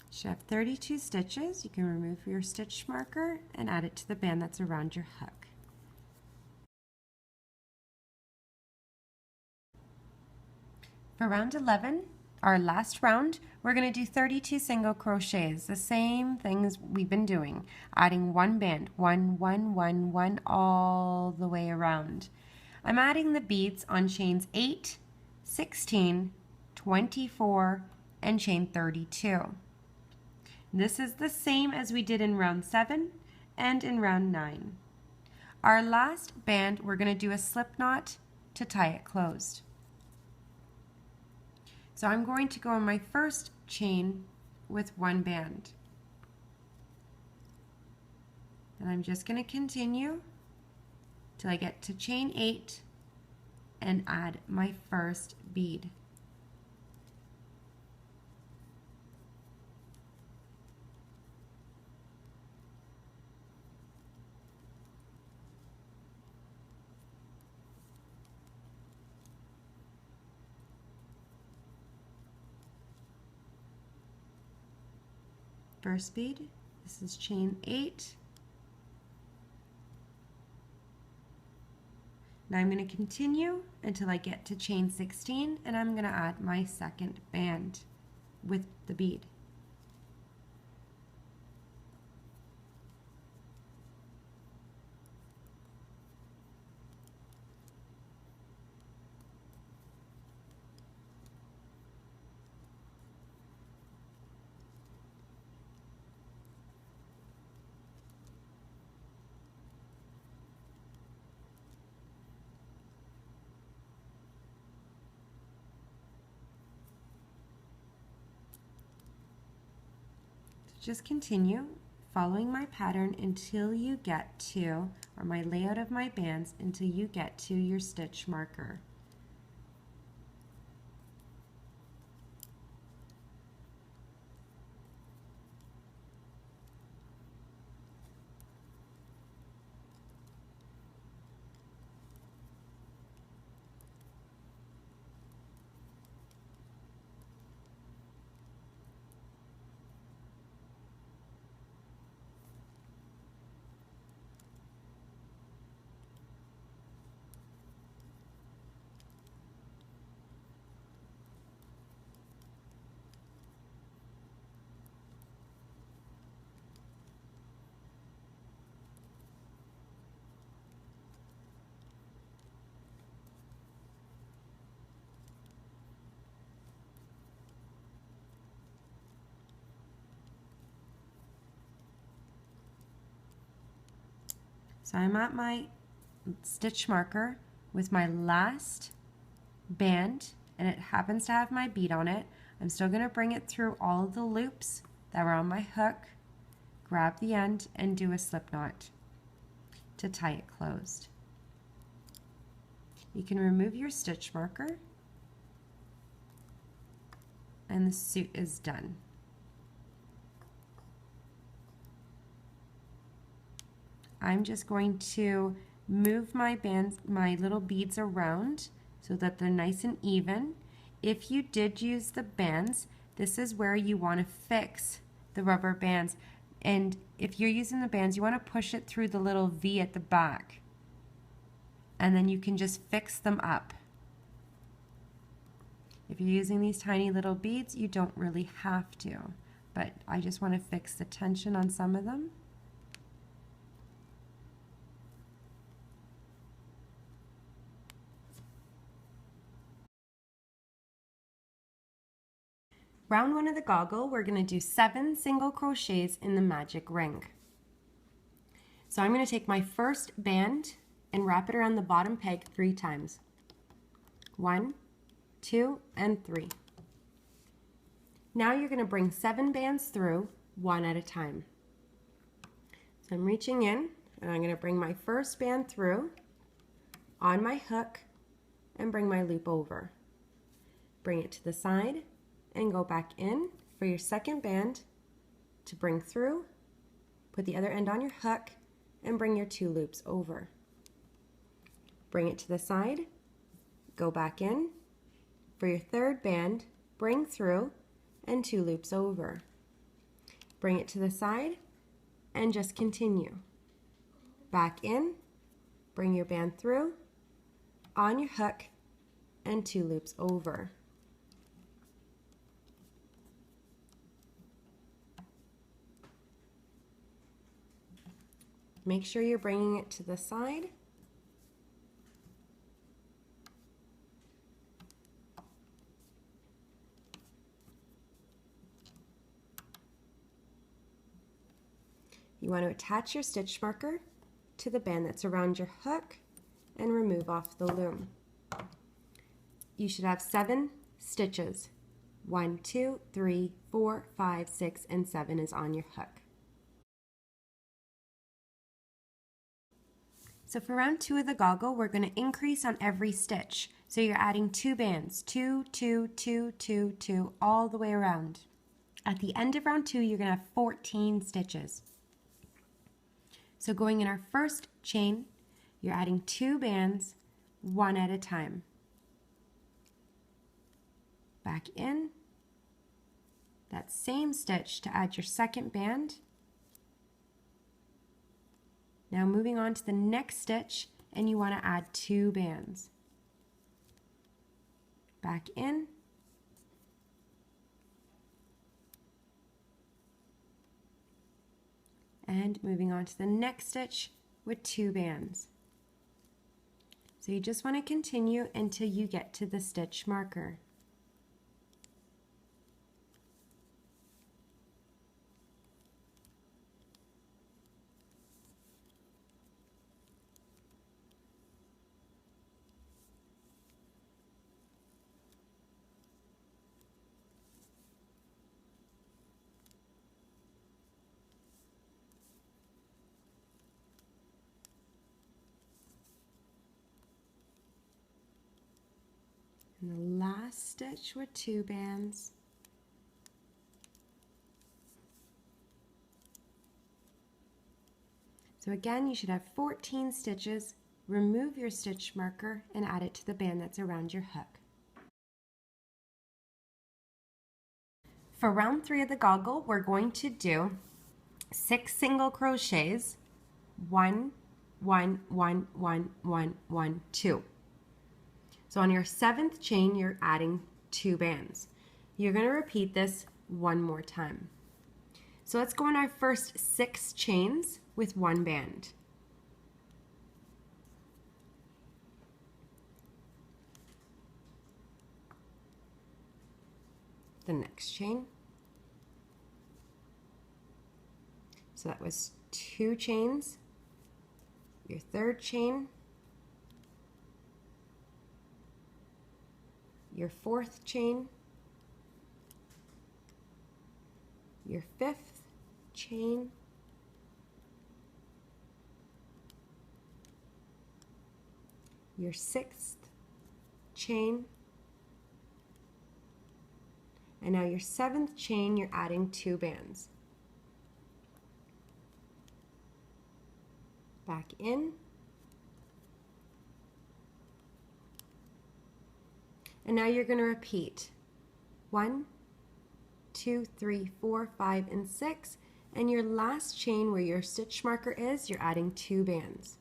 Speaker 1: You should have 32 stitches. You can remove your stitch marker and add it to the band that's around your hook. For round 11, our last round, we're going to do 32 single crochets, the same things we've been doing, adding 1 band, 1, 1, 1, 1, all the way around. I'm adding the beads on chains 8, 16, 24, and chain 32. This is the same as we did in round 7 and in round 9. Our last band, we're going to do a slip knot to tie it closed. So I'm going to go on my first chain with one band. And I'm just going to continue till I get to chain 8 and add my first bead. First bead, this is chain 8. Now I'm going to continue until I get to chain 16, and I'm going to add my second band with the bead. Just continue following my pattern until you get to, or my layout of my bands, until you get to your stitch marker. So I'm at my stitch marker with my last band, and it happens to have my bead on it. I'm still going to bring it through all of the loops that were on my hook, grab the end, and do a slip knot to tie it closed. You can remove your stitch marker, and the suit is done. I'm just going to move my bands, my little beads around so that they're nice and even. If you did use the bands, this is where you want to fix the rubber bands. And if you're using the bands, you want to push it through the little V at the back. And then you can just fix them up. If you're using these tiny little beads, you don't really have to. But I just want to fix the tension on some of them. Round 1 of the goggle, we're going to do 7 single crochets in the magic ring. So I'm going to take my first band and wrap it around the bottom peg 3 times. 1, 2, and 3. Now you're going to bring 7 bands through, one at a time. So I'm reaching in, and I'm going to bring my first band through on my hook and bring my loop over. Bring it to the side and go back in for your second band to bring through, put the other end on your hook, and bring your 2 loops over. Bring it to the side, go back in for your third band, bring through, and 2 loops over. Bring it to the side, and just continue. Back in, bring your band through, on your hook, and 2 loops over. Make sure you're bringing it to the side You want to attach your stitch marker to the band that's around your hook and remove off the loom. You should have 7 stitches. 1, 2, 3, 4, 5, 6, and 7 is on your hook. So for round 2 of the goggle, we're going to increase on every stitch. So you're adding 2 bands, 2, 2, 2, 2, 2, all the way around. At the end of round 2, you're going to have 14 stitches. So going in our first chain, you're adding 2 bands, one at a time. Back in, that same stitch to add your second band. Now moving on to the next stitch, and you want to add 2 bands. Back in. And moving on to the next stitch with 2 bands. So you just want to continue until you get to the stitch marker. And the last stitch with 2 bands. So again, you should have 14 stitches. Remove your stitch marker and add it to the band that's around your hook. For round 3 of the goggle, we're going to do 6 single crochets, 1, 1, 1, 1, 1, 1, 2. So on your 7th chain, you're adding 2 bands. You're going to repeat this one more time. So let's go on our first 6 chains with 1 band. The next chain. So that was 2 chains. Your 3rd chain. Your 4th chain, your 5th chain, your 6th chain, and now your 7th chain, you're adding 2 bands. Back in. And now you're going to repeat 1, 2, 3, 4, 5, and 6. And your last chain where your stitch marker is, you're adding 2 bands.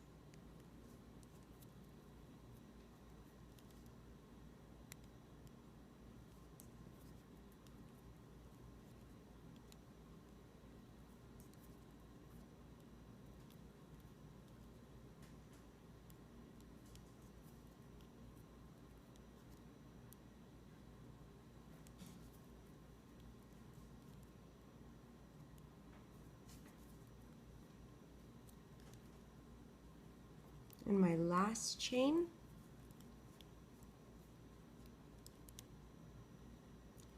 Speaker 1: And my last chain,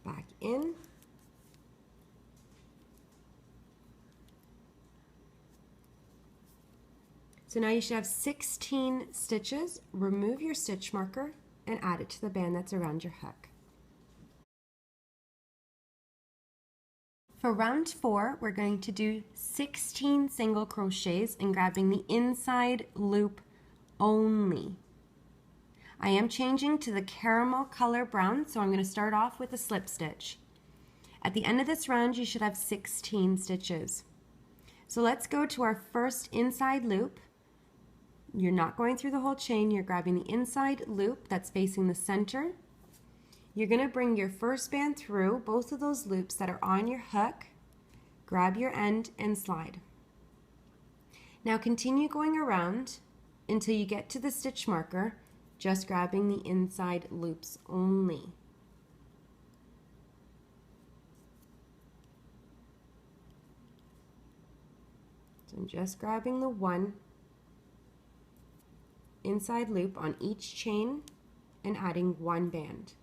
Speaker 1: back in, so now you should have 16 stitches. Remove your stitch marker and add it to the band that's around your hook. For round 4, we're going to do 16 single crochets and grabbing the inside loop only. I am changing to the caramel color brown, so I'm going to start off with a slip stitch. At the end of this round, you should have 16 stitches. So let's go to our first inside loop. You're not going through the whole chain, you're grabbing the inside loop that's facing the center. You're going to bring your first band through both of those loops that are on your hook, grab your end and slide. Now continue going around until you get to the stitch marker, just grabbing the inside loops only. So I'm just grabbing the one inside loop on each chain and adding one band.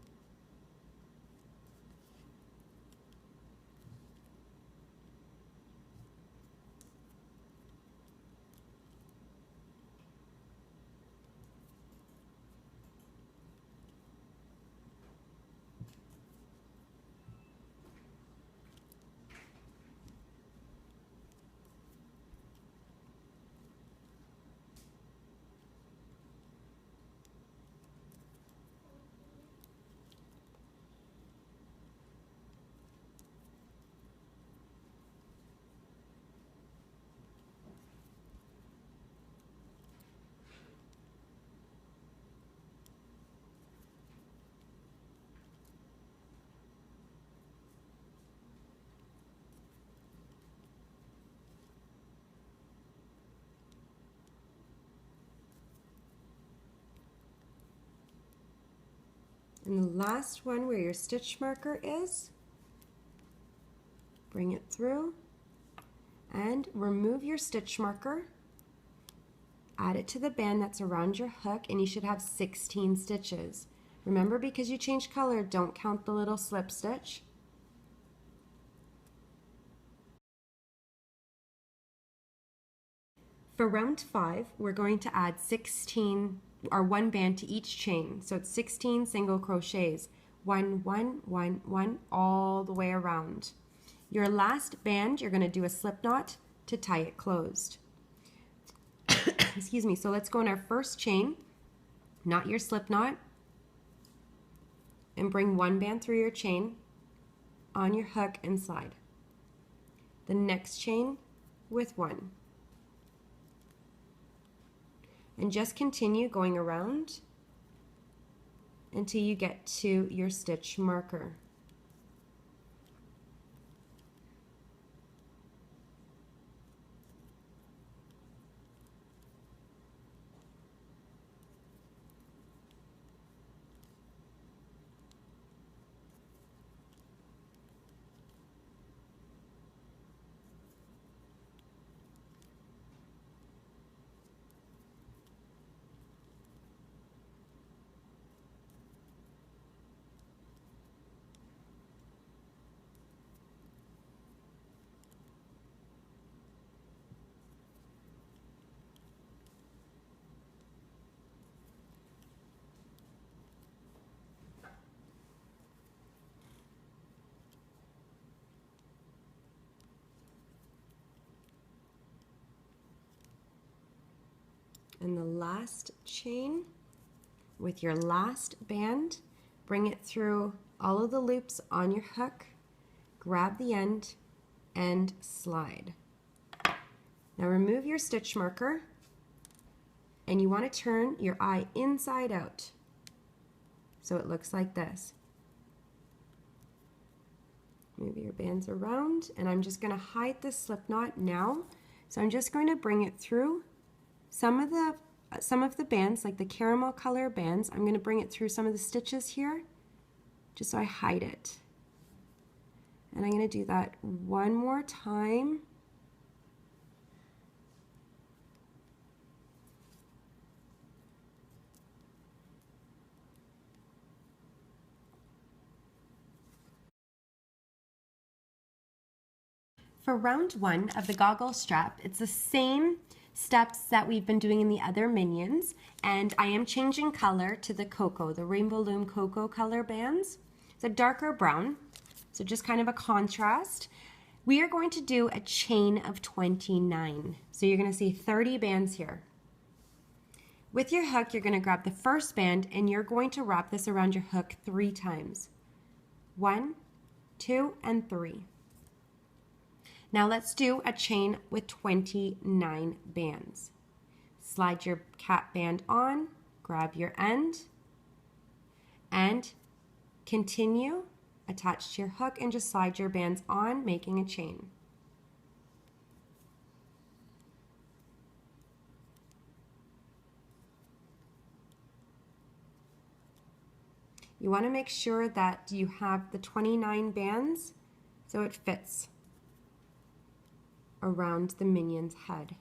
Speaker 1: And the last one where your stitch marker is, bring it through and remove your stitch marker, add it to the band that's around your hook, and you should have 16 stitches. Remember, because you changed color, don't count the little slip stitch. For round 5, we're going to add 16 or one band to each chain. So it's 16 single crochets, 1, 1, 1, 1, all the way around. Your last band, you're going to do a slip knot to tie it closed. Excuse me. So let's go in our first chain, knot your slip knot, and bring one band through your chain on your hook and slide. The next chain with one. And just continue going around until you get to your stitch marker. And the last chain with your last band, bring it through all of the loops on your hook, grab the end and slide. Now remove your stitch marker and you want to turn your eye inside out so it looks like this. Move your bands around, and I'm just going to hide the slip knot now. So I'm just going to bring it through some of the bands, like the caramel color bands. I'm going to bring it through some of the stitches here just so I hide it. And I'm going to do that one more time. For round 1 of the goggle strap, it's the same steps that we've been doing in the other minions, and I am changing color to the cocoa, the Rainbow Loom cocoa color bands. It's a darker brown, so just kind of a contrast. We are going to do a chain of 29. So you're going to see 30 bands here. With your hook, you're going to grab the first band and you're going to wrap this around your hook 3 times. 1, 2, and 3. Now let's do a chain with 29 bands. Slide your cap band on, grab your end, and continue, attach to your hook, and just slide your bands on, making a chain. You want to make sure that you have the 29 bands so it fits around the minion's head.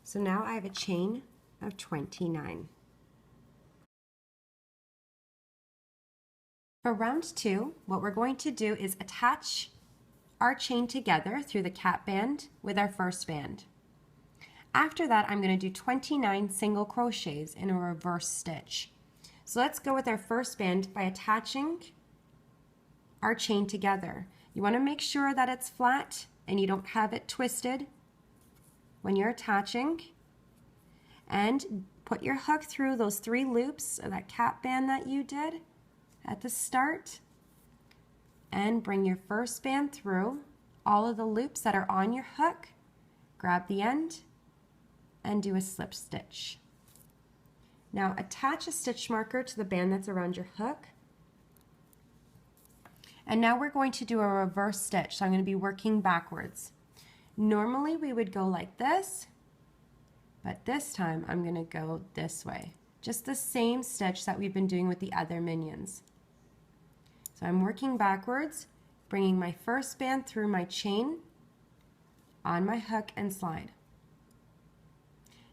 Speaker 1: So now I have a chain of 29. For round 2, what we're going to do is attach our chain together through the cap band with our first band. After that, I'm going to do 29 single crochets in a reverse stitch. So let's go with our first band by attaching our chain together. You want to make sure that it's flat and you don't have it twisted when you're attaching, and put your hook through those 3 loops of that cap band that you did at the start, and bring your first band through all of the loops that are on your hook, grab the end and do a slip stitch. Now attach a stitch marker to the band that's around your hook, and now we're going to do a reverse stitch. So I'm going to be working backwards. Normally we would go like this, but this time I'm going to go this way. Just the same stitch that we've been doing with the other minions. So I'm working backwards, bringing my first band through my chain on my hook and slide.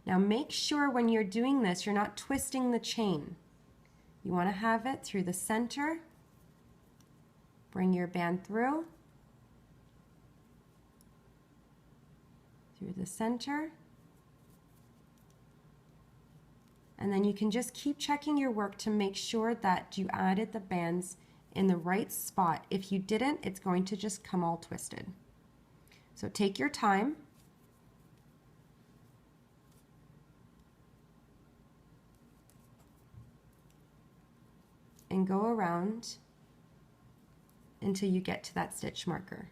Speaker 1: Now make sure when you're doing this, you're not twisting the chain. You want to have it through the center. Bring your band through the center, and then you can just keep checking your work to make sure that you added the bands in the right spot. If you didn't, it's going to just come all twisted. So take your time. And go around until you get to that stitch marker.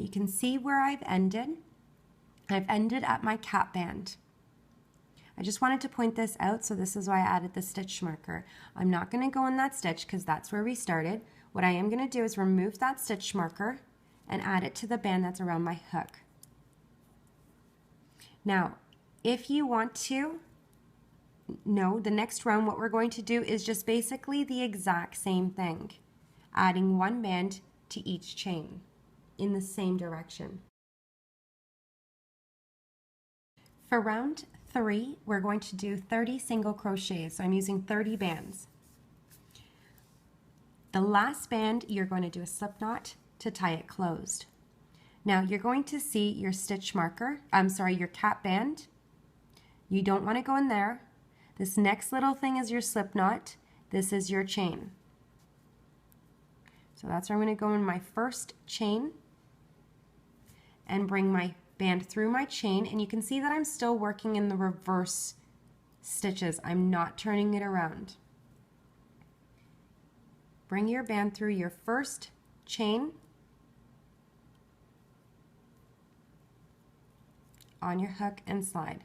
Speaker 1: you can see where I've ended. I've ended at my cap band. I just wanted to point this out, so this is why I added the stitch marker. I'm not going to go in that stitch because that's where we started. What I am going to do is remove that stitch marker and add it to the band that's around my hook. Now, if you want to know the next round, what we're going to do is just basically the exact same thing, adding one band to each chain in the same direction. For round 3, we're going to do 30 single crochets, so I'm using 30 bands. The last band, you're going to do a slip knot to tie it closed. Now you're going to see your stitch marker, your cap band. You don't want to go in there. This next little thing is your slip knot. This is your chain. So that's where I'm going to go in my first chain and bring my band through my chain, and you can see that I'm still working in the reverse stitches. I'm not turning it around. Bring your band through your first chain on your hook and slide.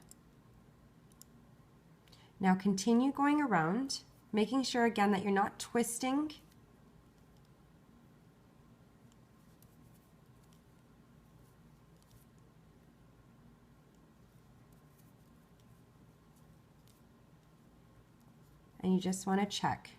Speaker 1: Now continue going around, making sure again that you're not twisting. And you just want to check.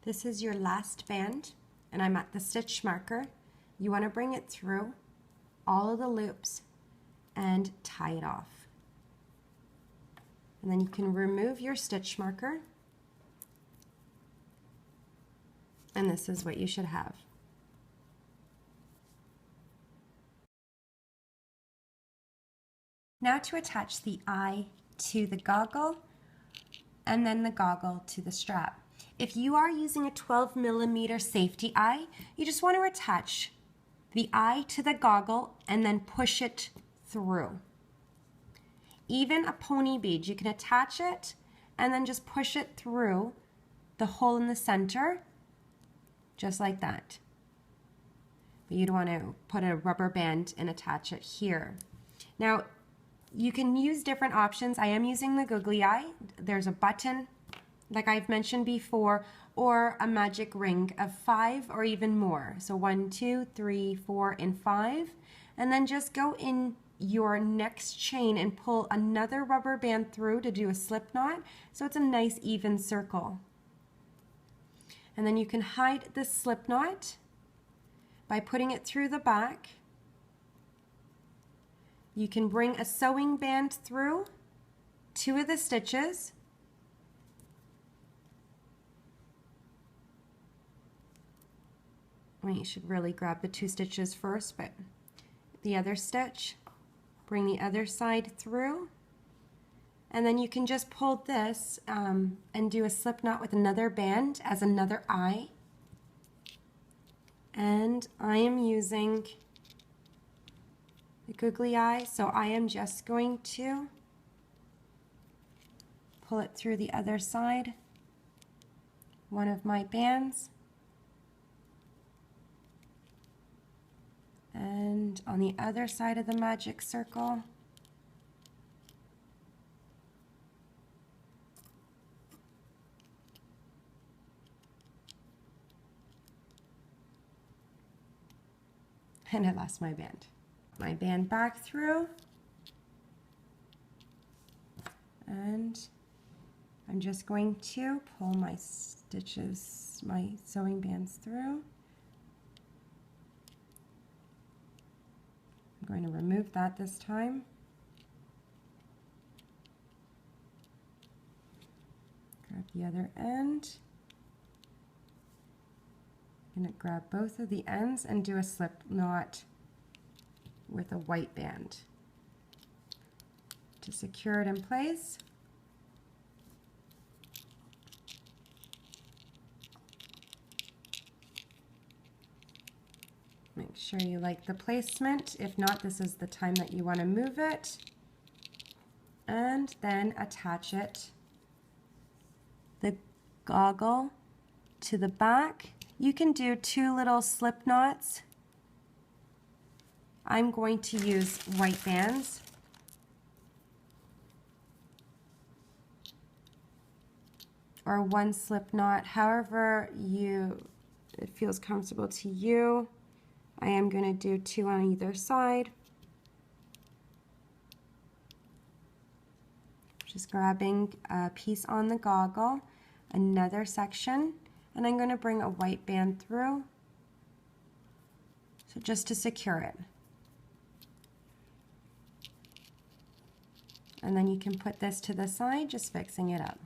Speaker 1: This is your last band, and I'm at the stitch marker. You want to bring it through all of the loops and tie it off. And then you can remove your stitch marker, and this is what you should have. Now to attach the eye to the goggle, and then the goggle to the strap. If you are using a 12mm safety eye, you just want to attach the eye to the goggle and then push it through. Even a pony bead, you can attach it and then just push it through the hole in the center, just like that. But you'd want to put a rubber band and attach it here. Now, you can use different options. I am using the googly eye. There's a button, like I've mentioned before, or a magic ring of 5 or even more. So 1, 2, 3, 4, and 5. And then just go in your next chain and pull another rubber band through to do a slip knot. So it's a nice even circle. And then you can hide the slip knot by putting it through the back. You can bring a sewing band through 2 of the stitches. well, you should really grab the 2 stitches first, but the other stitch, bring the other side through, and then you can just pull this and do a slip knot with another band as another eye. And I am using the googly eye, so I am just going to pull it through the other side, one of my bands, and on the other side of the magic circle, and I lost my band. My band back through, and I'm just going to pull my stitches, my sewing bands through. I'm going to remove that this time. Grab the other end. I'm going to grab both of the ends and do a slip knot with a white band to secure it in place. Make sure you like the placement. If not, this is the time that you want to move it. And then attach it, the goggle, to the back. You can do 2 little slip knots. I'm going to use white bands. Or 1 slip knot, however it feels comfortable to you. I am going to do 2 on either side. Just grabbing a piece on the goggle, another section, and I'm going to bring a white band through, so just to secure it. And then you can put this to the side, just fixing it up.